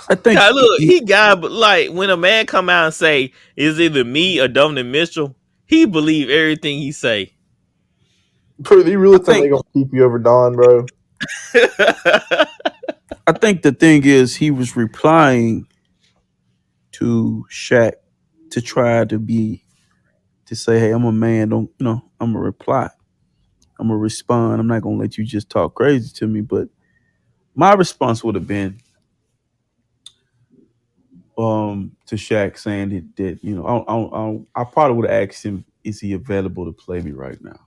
I think God, look, he got like when a man come out and say it's either me or Donovan Mitchell, he believe everything he say. Bro, do you really I think they're think gonna keep you over Don, bro? I think the thing is he was replying to Shaq to try to say, hey, I'm a man, don't I'm a reply. I'm gonna respond. I'm not gonna let you just talk crazy to me. But my response would have been to Shaq saying that I probably would have asked him, is he available to play me right now?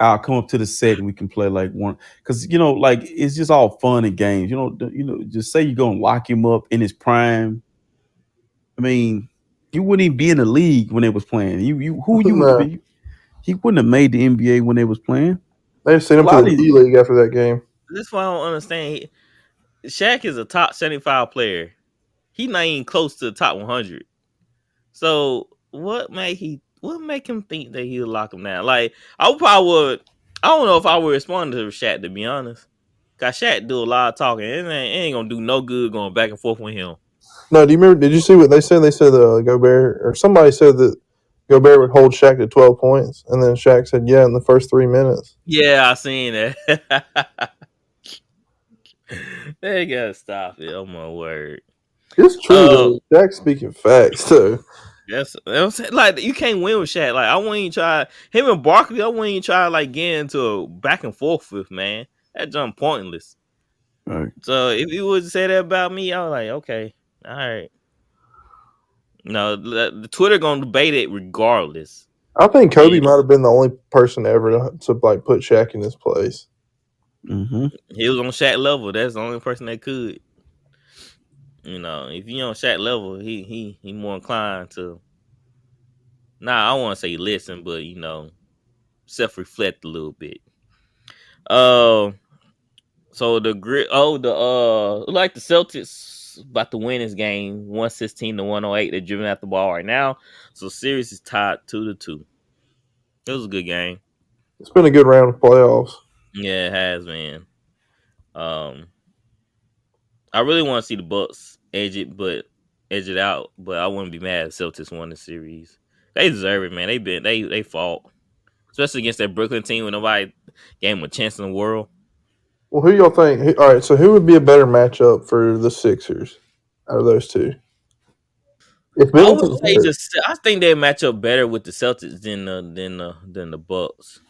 I'll come up to the set and we can play like one, because like it's just all fun and games. Just say you're gonna lock him up in his prime. I mean, you wouldn't even be in the league when they was playing. No, He wouldn't have made the NBA when they was playing. they sent A him to lot of the these, D League after that game. That's why I don't understand. Shaq is a top 75 player. He not even close to the top 100. So what make him think that he'll lock him down? Like I probably would. I don't know if I would respond to Shaq, to be honest. Cause Shaq do a lot of talking. It ain't gonna do no good going back and forth with him. No, do you remember? Did you see what they said? They said Gobert or somebody said that Gobert would hold Shaq to 12 points, and then Shaq said, "Yeah, in the first 3 minutes." Yeah, I seen that. They gotta stop it. Oh my word. It's true Uh, though. Shaq speaking facts too. that's like you can't win with Shaq. Like I wouldn't even try him and Barkley. I wouldn't even try like get into a back and forth with, man. That jump pointless. right. So if you would say that about me, I was like, okay, all right. No, the Twitter gonna debate it regardless. I think Kobe And might have been the only person ever to like put Shaq in his place. Mm-hmm. he was on Shaq level. That's the only person that could. If you on Shaq level, he more inclined to. Nah, I don't want to say listen, but self reflect a little bit. Uh, so the grit. Oh, the Celtics about to win this game 116-108. They're driven at the ball right now, so series is tied 2-2. It was a good game. It's been a good round of playoffs. Yeah, it has, man. Um, I really want to see the Bucks edge it out, but I wouldn't be mad if Celtics won the series. They deserve it, man. They fought, especially against that Brooklyn team when nobody gave them a chance in the world. Well, who y'all think? All right, so who would be a better matchup for the Sixers out of those two? If I would Middleton's say hurt, I think they match up better with the Celtics than the Bucks.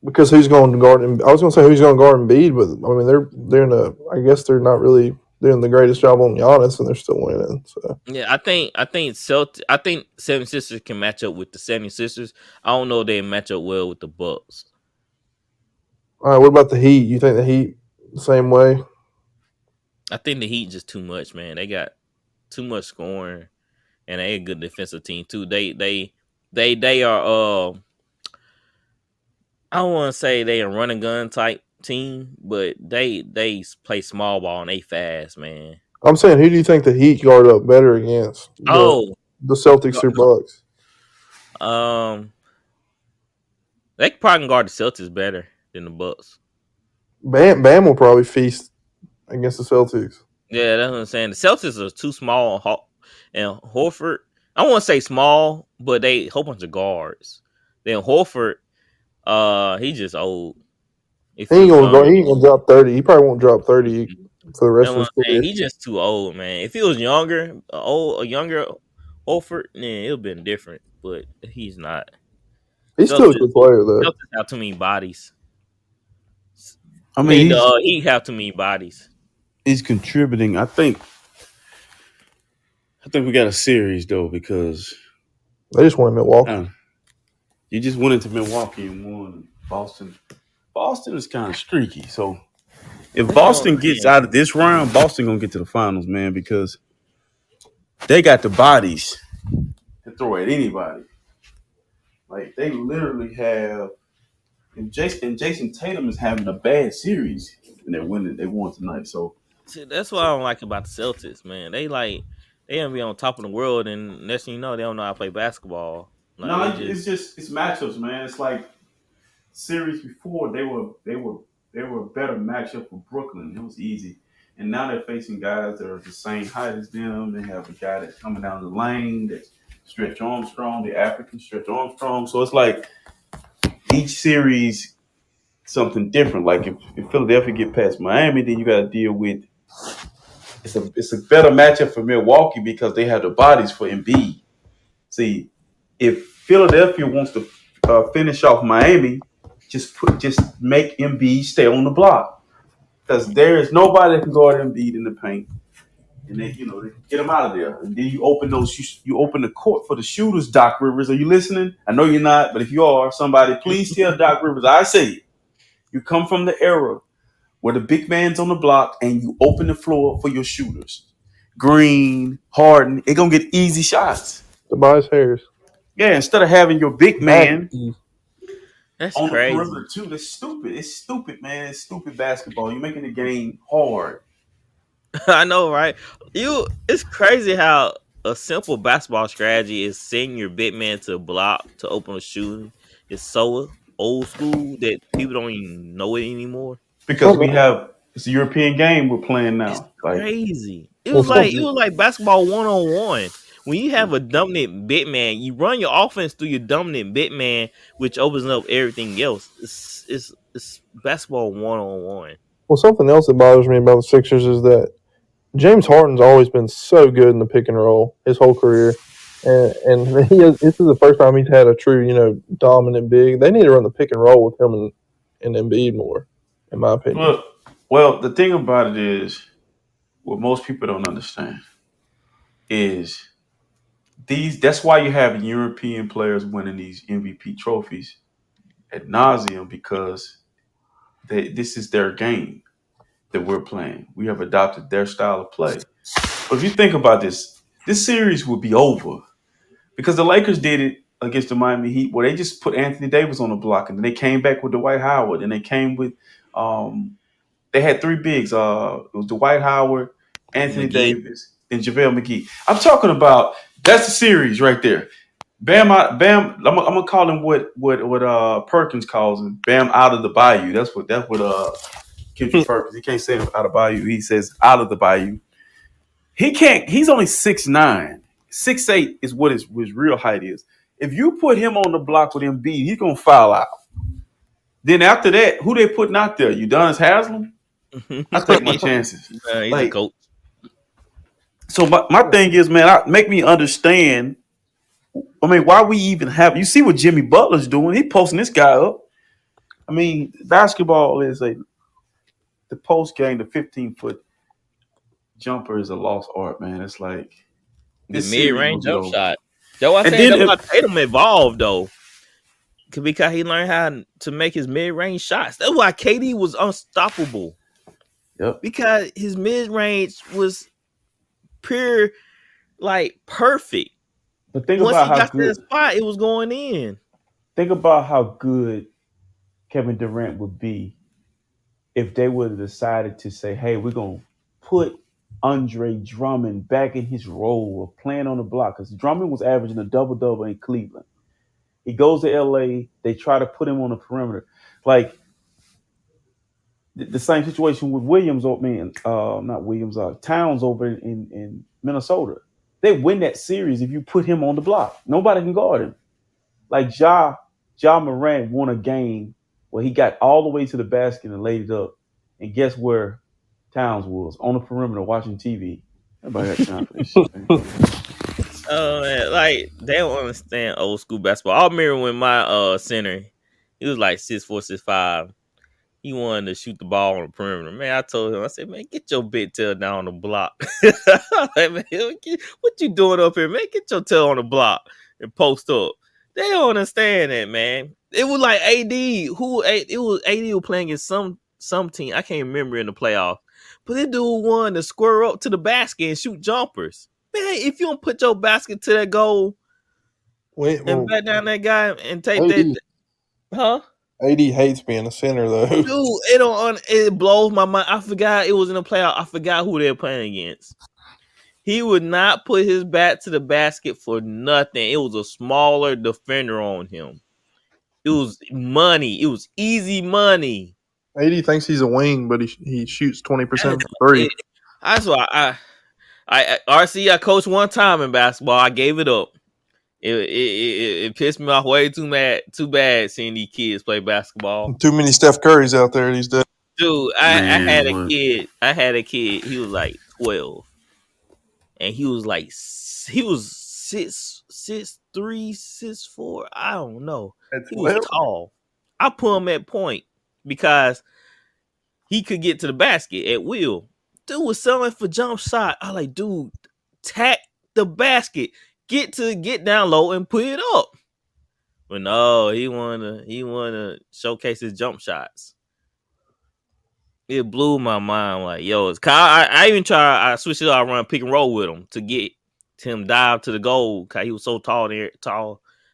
because who's going to guard him? I was going to say who's going to guard Embiid, but I mean they're in a. I guess they're not really doing the greatest job on Giannis, and they're still winning. So Yeah, I think 76ers can match up with the 76ers. I don't know if they match up well with the Bucks. all right, what about the Heat? You think the Heat the same way? I think the Heat just too much, man. They got too much scoring, and they a good defensive team too. They are I don't want to say they a run and gun type team, but they play small ball and they fast, man. I'm saying who do you think the Heat guard up better against Oh, the Celtics or Bucks? um, They probably can guard the Celtics better than the Bucks. Bam will probably feast against the Celtics. Yeah, that's what I'm saying. The Celtics are too small, and Horford. I won't say small, but they a whole bunch of guards. Then Horford, he's just old. It He ain't feels gonna go. younger. He ain't gonna drop 30. He probably won't drop 30 for the rest That's of what his I'm saying. career. He's just too old, man. If he was younger, a younger Horford, then it'd have been different. But he's not. He's still a Celtics, good player though. Celtics have too many bodies. I I mean, mean, he have too many bodies. he's contributing. I think we got a series though because They just won in Milwaukee. you just went into Milwaukee and won Boston. Boston is kind of streaky, so if That's what I'm Boston gets saying. out of this round, Boston gonna get to the finals, man, because they got the bodies to throw at anybody. Like they literally have. And Jason Tatum is having a bad series, and they're winning. They won tonight, so See, that's what I don't like about the Celtics, man. They gonna be on top of the world, and next thing you know, they don't know how to play basketball. Like they no, just it's matchups, man. It's like series before they were a better matchup for Brooklyn. It was easy, and now they're facing guys that are the same height as them. They have a guy that's coming down the lane that's Stretch Armstrong, the African Stretch Armstrong. So it's like each series something different. Like if Philadelphia get past Miami, then you got to deal with it's a better matchup for Milwaukee because they have the bodies for Embiid. See, if Philadelphia wants to finish off Miami, just make Embiid stay on the block because there is nobody that can guard Embiid in the paint, and they get him out of there. And then you open the court for the shooters. Doc Rivers, are you listening? I know you're not, but if you are, somebody please tell Doc Rivers I say it. You come from the era where the big man's on the block and you open the floor for your shooters. Green, Harden, it gonna get easy shots. Tobias Harris. Yeah, instead of having your big man Maggie. that's on the crazy. perimeter too, that's stupid. It's stupid, man. It's stupid basketball. You're making the game hard. I know, right? It's crazy how a simple basketball strategy is sending your big man to block to open a shooting. It's so old school that people don't even know it anymore. Because Something, it's a European game we're playing It's now. Like crazy. well, It something, was like basketball 1-on-1. When you have a dominant big man, you run your offense through your dominant big man, which opens up everything else. It's basketball 1-on-1. something else that bothers me about the Sixers is that James Harden's always been so good in the pick and roll his whole career, and this is the first time he's had a true dominant big. They need to run the pick and roll with him and Embiid more, in my opinion. well, the thing about it is, what most people don't understand is that's why you have European players winning these MVP trophies ad nauseum because this is their game that we're playing. We have adopted their style of play. But if you think about this series would be over because the Lakers did it against the Miami Heat where they just put Anthony Davis on the block and then they came back with Dwight Howard and they came with they had three bigs. It was Dwight Howard, Anthony McGee. Davis, and JaVale McGee. I'm talking about that's the series right there. Bam. I'm gonna call him what Perkins calls him. Bam out of the bayou. That's what Kendrick Perkins. He can't say out of bayou. He says out of the bayou. He can't. He's only 6'9". 6'8" is what his real height is. If you put him on the block with Embiid, he's gonna foul out. Then after that, who they putting out there? Udonis Haslam? I take my chances. He's a Like coach. so, my thing is, man, make me understand. I mean, why we even have? You see what Jimmy Butler's doing? He posting this guy up. I mean, basketball is the post game, the 15-foot jumper is a lost art, man. It's like The this mid series will range be jump over. shot. That's why I And say then that's why Tatum evolved though. Because he learned how to make his mid range shots. That's why KD was unstoppable. Yep. Because his mid range was pure, like perfect. But think Once about he how got to good. that spot, it was going in. Think about how good Kevin Durant would be if they would have decided to say, "Hey, we're gonna put Andre Drummond back in his role of playing on the block," because Drummond was averaging a double double in Cleveland. He goes to LA. They try to put him on the perimeter. Like the same situation with Williams, not Williams, Towns over in Minnesota. They win that series if you put him on the block. Nobody can guard him. Like Ja Morant won a game where he got all the way to the basket and laid it up. And guess where Towns was? On the perimeter watching TV. Everybody got time for this shit, man. Oh man, like they don't understand old school basketball. I remember when my center, he was like 6'4", 6'5". He wanted to shoot the ball on the perimeter. Man, I told him, I said, man, get your big tail down on the block. Like, man, what you doing up here, man? Get your tail on the block and post up. They don't understand that, man. It was like AD. It was AD who playing against some team. I can't remember in the playoffs. But this dude wanted to square up to the basket and shoot jumpers. Man, if you don't put your basket to that goal and back down that guy and take AD, that, huh? AD hates being a center though. Dude, it blows my mind. I forgot it was in the playoff. I forgot who they were playing against. He would not put his back to the basket for nothing. It was a smaller defender on him. It was money. It was easy money. AD thinks he's a wing, but he shoots 20% three. That's why I coached one time in basketball. I gave it up. It pissed me off way too bad seeing these kids play basketball. Too many Steph Currys out there these days. Dude, I had a kid. He was like 12, and he was 6'3", 6'4". I don't know. He was tall. I put him at point because he could get to the basket at will. Dude was selling for jump shot. I like, dude, tack the basket. Get down low and put it up. But no, he wanna showcase his jump shots. It blew my mind. Like, yo, it's Kyle. I switched it out, run pick and roll with him to get him dive to the goal. Cause he was so tall than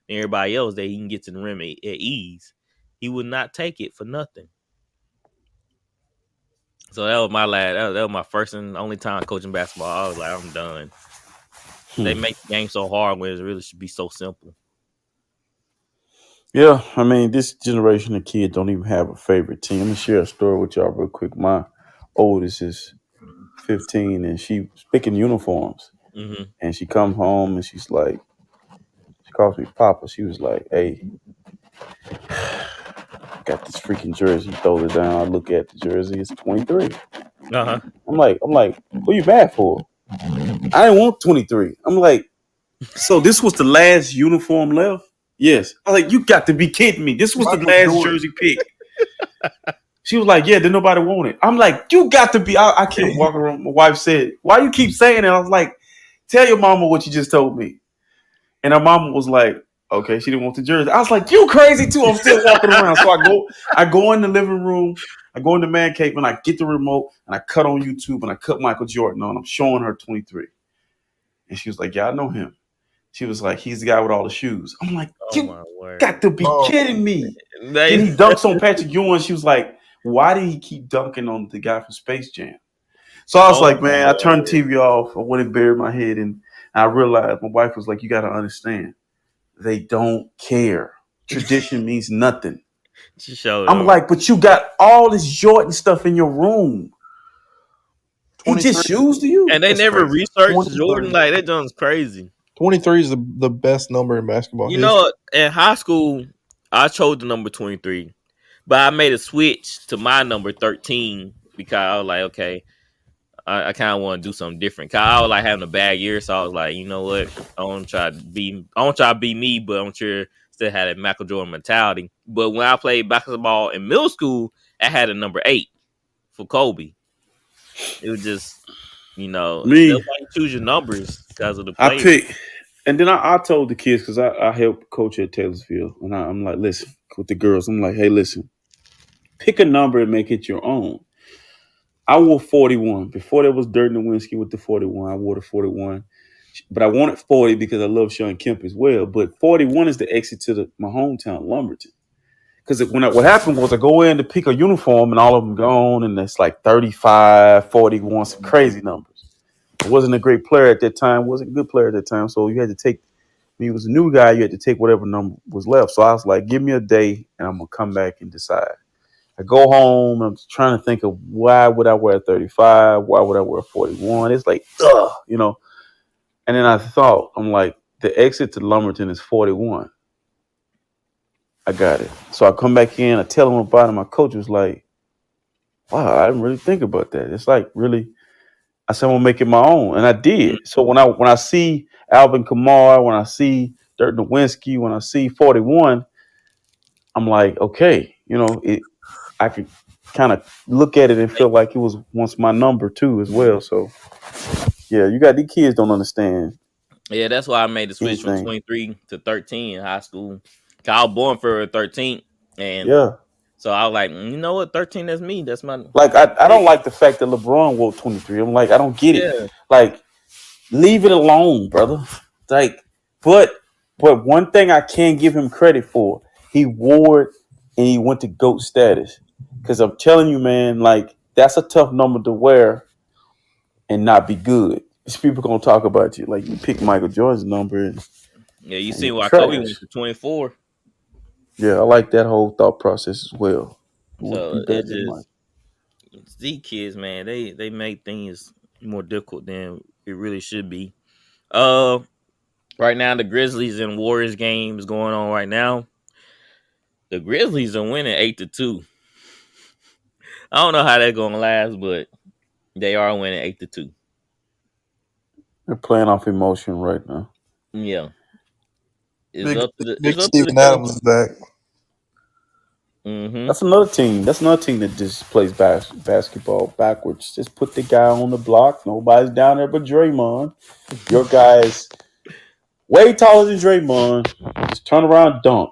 everybody else that he can get to the rim at ease. He would not take it for nothing. So that was my that was my first and only time coaching basketball. I was like, I'm done. They make the game so hard when it really should be so simple. Yeah, I mean, this generation of kids don't even have a favorite team. Let me share a story with y'all real quick. My oldest is 15, and she's picking uniforms. Mm-hmm. And she come home, and she calls me Papa. She was like, hey, got this freaking jersey. Throws it down. I look at the jersey. It's 23. Uh-huh. I'm like, what you mad for? I didn't want 23. I'm like, so this was the last uniform left? Yes. I was like, you got to be kidding me. This was the last jersey pick. She was like, yeah, did nobody want it? I'm like, you got to be. I kept walking around. My wife said, why you keep saying it? I was like, tell your mama what you just told me. And her mama was like, okay, she didn't want the jersey. I was like, you crazy too. I'm still walking around. So I go in the living room. I go in the man cave and I get the remote and I cut on YouTube and I cut Michael Jordan on. I'm showing her 23. And she was like, yeah, I know him. She was like, he's the guy with all the shoes. I'm like, you got to be kidding me. Then he dunks on Patrick Ewing. She was like, why did he keep dunking on the guy from Space Jam? So I was like, man, I turned the TV off. I went and buried my head. And I realized my wife was like, you got to understand. They don't care. Tradition means nothing. I'm like, but you got all this Jordan stuff in your room. He just shoes to you? And they never researched Jordan. Like, that John's crazy. 23 is the best number in basketball. You know, in high school, I chose the number 23. But I made a switch to my number 13 because I was like, okay, I kind of want to do something different. Cause I was like having a bad year, so I was like, you know what? I want to try to be me, but I'm sure still had a Michael Jordan mentality. But when I played basketball in middle school, I had a number 8 for Kobe. It was just, you know, nobody choose your numbers because of the players. I picked, and then I told the kids because I helped coach at Taylorsville, and I'm like, listen, with the girls, I'm like, hey, listen, pick a number and make it your own. I wore 41. Before there was Dirk Nowitzki with the 41, I wore the 41. But I wanted 40 because I love Sean Kemp as well. But 41 is the exit to my hometown, Lumberton. Because what happened was I go in to pick a uniform and all of them gone, and it's like 35, 41, some crazy numbers. I wasn't a great player at that time, wasn't a good player at that time, so you had to take When you was a new guy, you had to take whatever number was left. So I was like, give me a day, and I'm gonna come back and decide. I go home, and I'm trying to think of why would I wear 35? Why would I wear 41? It's like, ugh, you know. And then I thought, I'm like, the exit to Lumberton is 41. I got it. So I come back in, I tell him about it. My coach was like, wow, I didn't really think about that. It's like really, I said, I'm gonna make it my own. And I did. So when I see Alvin Kamara, when I see Dirk Nowitzki, when I see 41, I'm like, okay, I could kind of look at it and feel like it was once my number too as well. So yeah, you got these kids don't understand Yeah, that's why I made the switch from anything. 23 to 13 in high school. 'Cause I was born for 13, and Yeah. so I was like, you know what, 13, that's me. That's my Like I don't like the fact that LeBron wore 23. I'm like, I don't get it. yeah. Like, leave it alone, brother. Like, but one thing I can give him credit for, he wore it and he went to GOAT status. Because I'm telling you, man, like that's a tough number to wear and not be good. These people gonna talk about you. Like you pick Michael Jordan's number and Yeah, you see you're why Kobe trash. went to 24. Yeah, I like that whole thought process as well. Who would be So better it's than Mike? just these kids, man. They make things more difficult than it really should be. Uh, right now the Grizzlies and Warriors game is going on right now. The Grizzlies are winning 8-2. I don't know how that's gonna last, but they are winning 8-2. They're playing off emotion right now. Yeah, it's Big up to the Big coach. Steven Adams is back. Mm-hmm. That's another team. That's another team that just plays basketball backwards. Just put the guy on the block. Nobody's down there but Draymond. Your guy's way taller than Draymond. Just turn around, and dunk.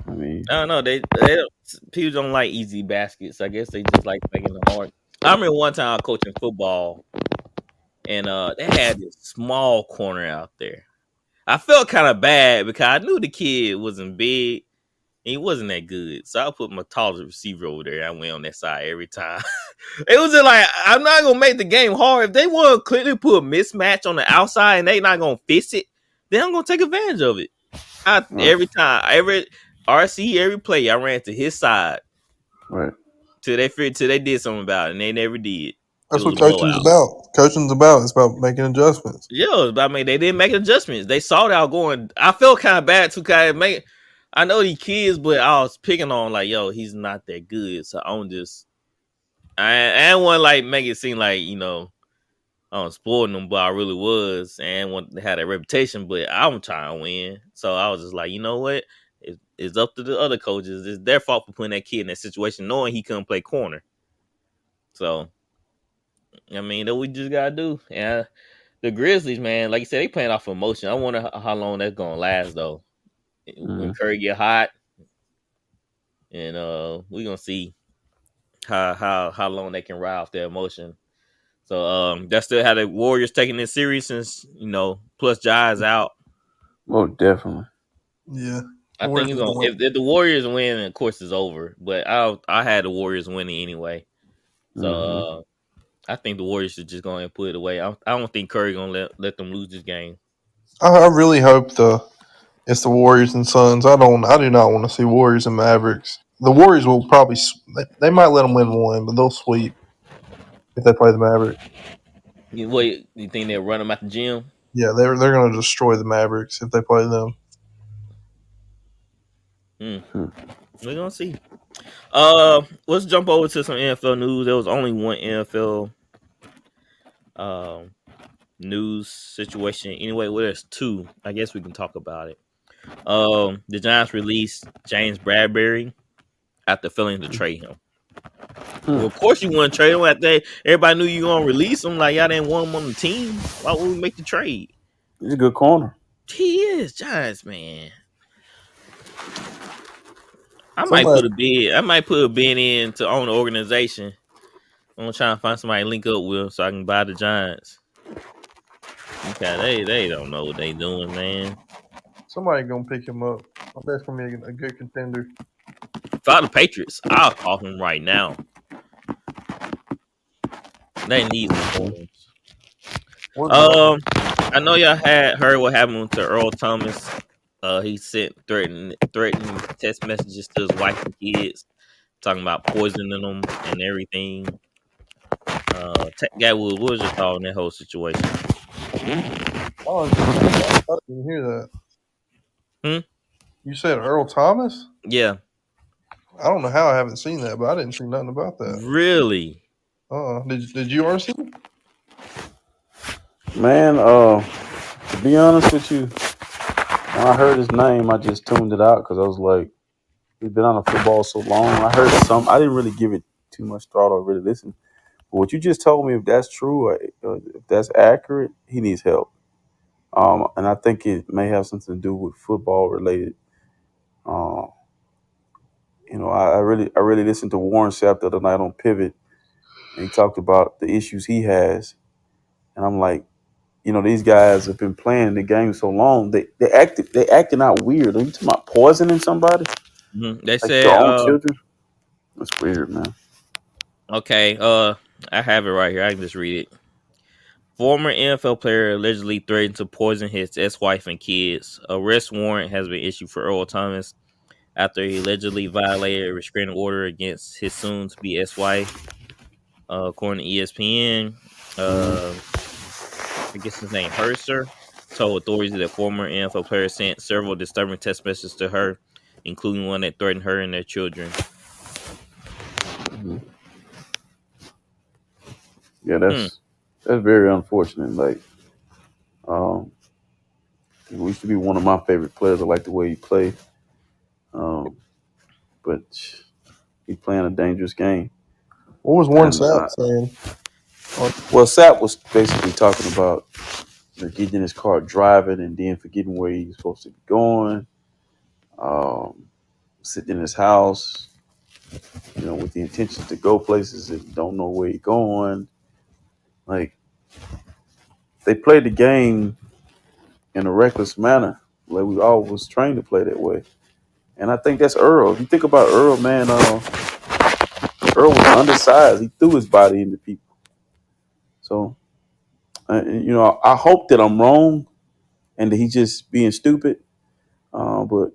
I mean, I don't know. They don't, people don't like easy baskets. I guess they just like making it hard. I remember one time I was coaching football, and they had this small corner out there. I felt kind of bad because I knew the kid wasn't big. And he wasn't that good. So I put my tallest receiver over there. I went on that side every time. It was just like, I'm not going to make the game hard. If they want to clearly put a mismatch on the outside and they not going to fix it, then I'm going to take advantage of it. right, Every time, every RC, every play, I ran to his side right. till they did something about it, and they never did. It That's was what a coaching's blowout. about. Coaching's about. It's about making adjustments. Yeah, I mean, they didn't make adjustments. They saw that I was going. I felt kind of bad too. I know these kids, but I was picking on like, yo, he's not that good. So I'm just, I didn't want to like make it seem like I was spoiling them, but I really was, and want to have that reputation. But I'm trying to win, so I was just like, you know what? It's up to the other coaches. It's their fault for putting that kid in that situation, knowing he couldn't play corner. So I mean, that we just gotta do. And the Grizzlies, man, like you said, they playing off emotion. I wonder how long that's gonna last though. When Mhm. Curry get hot, and we gonna see how long they can ride off their emotion. So that's still how the Warriors taking this series since plus Jai's out. Oh, definitely. Yeah. I think Warriors it's gonna gonna win. if the Warriors win, of course it's over. But I had the Warriors winning anyway. So Mhm. I think the Warriors should just go ahead and put it away. I don't think Curry gonna let them lose this game. I really hope it's the Warriors and Suns. I do not want to see Warriors and Mavericks. The Warriors will probably they might let them win one, but they'll sweep if they play the Mavericks. You think they'll run them at the gym? Yeah, they're going to destroy the Mavericks if they play them. Hmm. We're gonna see. Let's jump over to some NFL news. There was only one NFL news situation. Anyway, well, there's two. I guess we can talk about it. The Giants released James Bradbury after failing to trade him. Well, of course you want to trade him after everybody knew you gonna release him. Like y'all didn't want him on the team. Why would we make the trade? He's a good corner. He is Giants, man. I might Somebody, put a bid. I might put a bid in to own the organization. I'm gonna try and find somebody to link up with so I can buy the Giants. Okay, they don't know what they doing, man. somebody going to pick him up. I bet it's going to be a good contender. If I the Patriots, I'll call him right now. They need some corners. Or I know y'all had heard what happened to Earl Thomas. He sent threatening text messages to his wife and kids, talking about poisoning them and everything. Gatwood, what was your thought on that whole situation? Oh, I didn't hear that. Hmm? You said Earl Thomas? Yeah, I don't know how I haven't seen that, but I didn't see nothing about that. really. Did you RC? Man, to be honest with you, when I heard his name, I just tuned it out because I was like, he's been on a football so long. I heard some. I didn't really give it too much thought or really listen. But what you just told me, if that's true, or if that's accurate, he needs help. And I think it may have something to do with football related. Uh, I really listened to Warren Sapp the other night on Pivot, and he talked about the issues he has. And I'm like, these guys have been playing the game so long. They acting out weird. Are you talking about poisoning somebody? They Like your said, own children? That's weird, man. okay, I have it right here. I can just read it. Former NFL player allegedly threatened to poison his ex-wife and kids. Arrest warrant has been issued for Earl Thomas after he allegedly violated a restraining order against his soon-to-be ex-wife. According to ESPN, I guess his name Herser told authorities that former NFL player sent several disturbing text messages to her, including one that threatened her and their children. Yeah, that's very unfortunate. Like, he used to be one of my favorite players. I like the way he played, but he's playing a dangerous game. What was Warren And Sapp saying? well, Sapp was basically talking about getting in his car driving and then forgetting where he was supposed to be going, sitting in his house, with the intention to go places and don't know where he's going. Like, they played the game in a reckless manner. Like, we all was trained to play that way. And I think that's Earl. If you think about Earl, man, Earl was undersized. He threw his body into people. So, I hope that I'm wrong and that he's just being stupid. But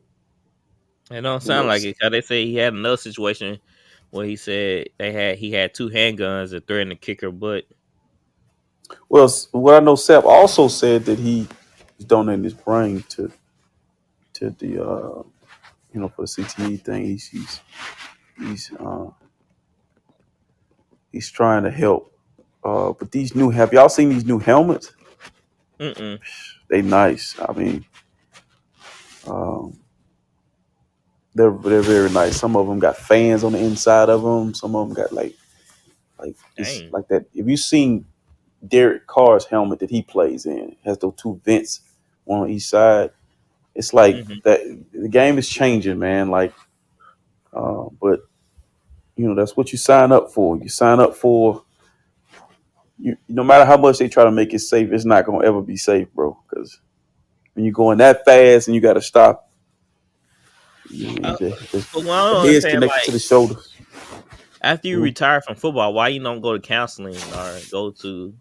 It don't you sound know, like it. Cause they say he had another situation where he said he had two handguns and threatened to kick her butt. well, what I know, Seth also said that he is donating his brain to the for the CTE thing. He's trying to help. But have y'all seen these new helmets? Mm-mm. They nice. I mean, um, they're very nice. Some of them got fans on the inside of them. Some of them got like it's Dang. like that. If you seen Derek Carr's helmet that he plays in, it has those two vents, one on each side. It's like Mm-hmm. that. The game is changing, man. Like, but that's what you sign up for. You sign up for. No matter how much they try to make it safe, it's not gonna ever be safe, bro. Because when you're going that fast and you got to stop, But the what I the don't head's understand, connected to like the shoulders. after you Mhm. retire from football, why you don't go to counseling or go to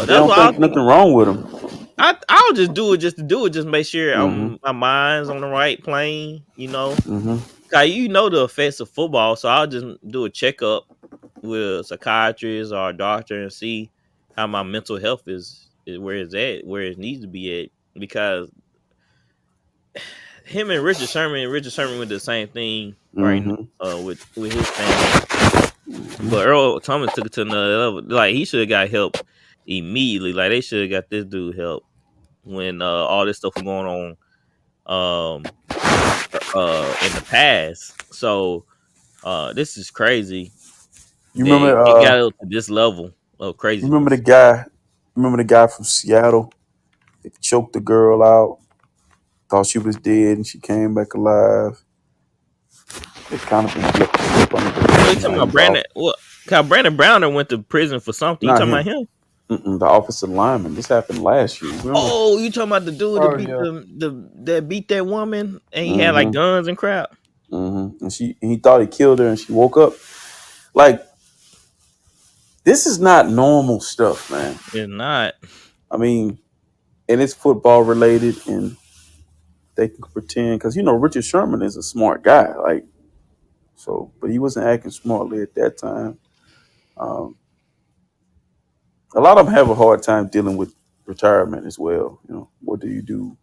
They that's don't what I think was thinking. nothing wrong with them. I'll just do it just to do it, just make sure Mm-hmm. my mind's on the right plane, Mm-hmm. Cause the effects of football, so I'll just do a checkup with a psychiatrist or a doctor and see how my mental health is where it's at, where it needs to be at. Because him and Richard Sherman with the same thing right now, Mm-hmm. with his family. But Earl Thomas took it to another level. Like he should have got help immediately. Like they should have got this dude help when all this stuff was going on in the past. So this is crazy. You They remember? it got up to this level of You remember the craziness. guy? Remember the guy from Seattle that choked the girl out? Thought she was dead, and she came back alive. It kind of been flipped under the Oh, you rug. talking Now about he's off. Brandon? What? Cause Brandon Browner went to prison for something. You Not talking about him. him? The offensive lineman. This happened last year. Remember? Oh, you talking about the dude that Oh beat yeah. that beat that woman and he had like Mm-hmm. guns and crap. Mm-hmm. And he thought he killed her, and she woke up. Like, this is not normal stuff, man. It's not. I mean, and it's football related, and they can pretend because Richard Sherman is a smart guy, like so, but he wasn't acting smartly at that time. A lot of them have a hard time dealing with retirement as well. What do you do?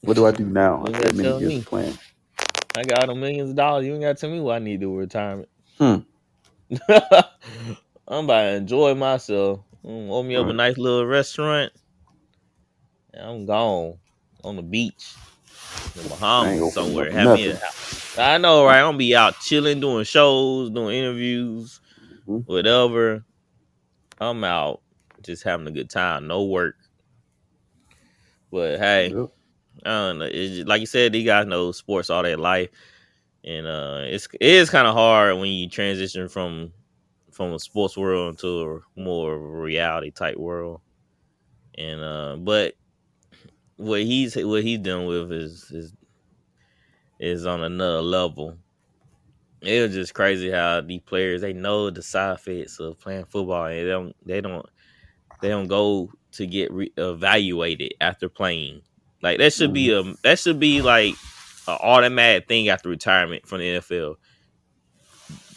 What do I do now You ain't after gotta that many tell years me. of playing? I got all the millions of dollars. You ain't gotta tell me what I need to do with retirement. Hmm. I'm about to enjoy myself. Open me up a Right. nice little restaurant. And I'm gone on the beach, in the I ain't Bahamas opening somewhere. up Have me a nothing. house. I know, right? I'm gonna be out chilling, doing shows, doing interviews, Mhm. whatever. I'm out just having a good time, no work. But hey, Yep. I don't know. Like you said, these guys know sports all their life, and it is kind of hard when you transition from a sports world into a more reality type world. And but what he's dealing with is on another level. It was just crazy how these players, they know the side effects of playing football, and they don't go to get evaluated after playing. Like that should be Mhm. like an automatic thing after retirement from the NFL.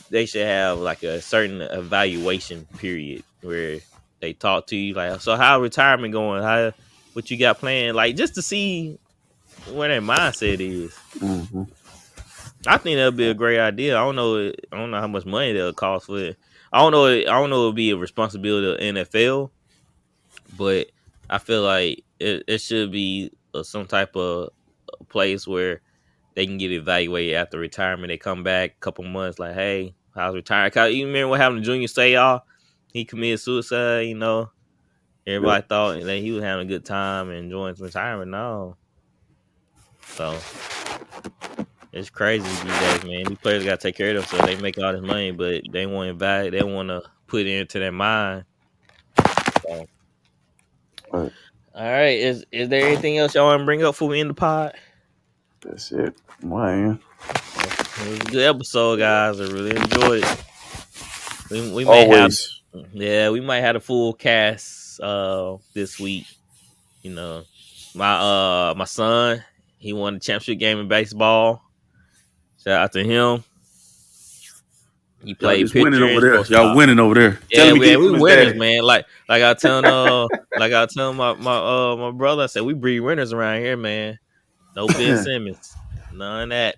They should have like a certain evaluation period where they talk to you like, so how retirement going? How what you got planned? Like just to see where their mindset is. Mhm. I think that'd be a great idea. I don't know. I don't know how much money that'll cost for it. I don't know. I don't know. It'll be a responsibility of NFL, but I feel like it should be some type of place where they can get evaluated after retirement. They come back a couple months, like, hey, how's retired? Cause you remember what happened to Junior Seau? He committed suicide. Yep. Everybody thought that he was having a good time and enjoying his retirement. No, so. It's crazy these days, man. These players got to take care of themselves. They make all this money, but they want to invest. They want to put it into their mind. So, Right. all right. Is there anything else y'all want to bring up for we end the pod? That's it. Man. It was a good episode, guys. I really enjoyed it. We may have, Always. we might have a full cast this week. My son, he won the championship game in baseball. Shout out to him. He Y'all played just winning pitcher over and there. Y'all shortstop. winning over there. Tell Yeah, him he get it we from his winners, daddy. man. Like I tell my brother, I said we breed winners around here, man. No Ben Simmons, none of that,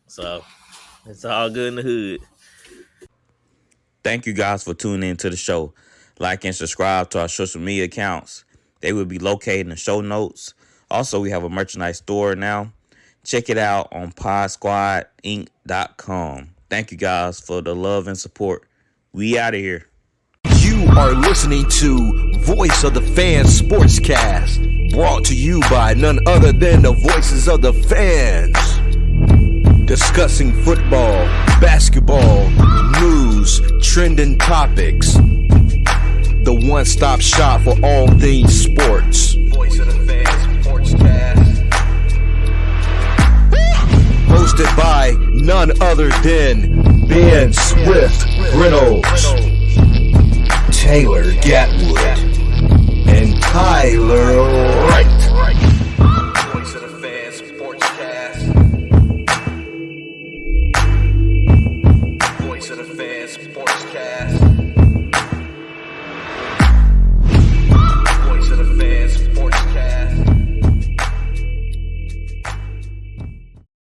So it's all good in the hood. Thank you guys for tuning in to the show. Like and subscribe to our social media accounts. They will be located in the show notes. Also, we have a merchandise store now. Check it out on podsquadinc.com. Thank you guys for the love and support. We out of here. You are listening to Voice of the Fans Sportscast, brought to you by none other than the voices of the fans. Discussing football, basketball, news, trending topics. The one-stop shop for all things sports. Voice of the Fans Sportscast. Hosted by none other than Ben Swift Reynolds, Taylor Gatwood, and Tyler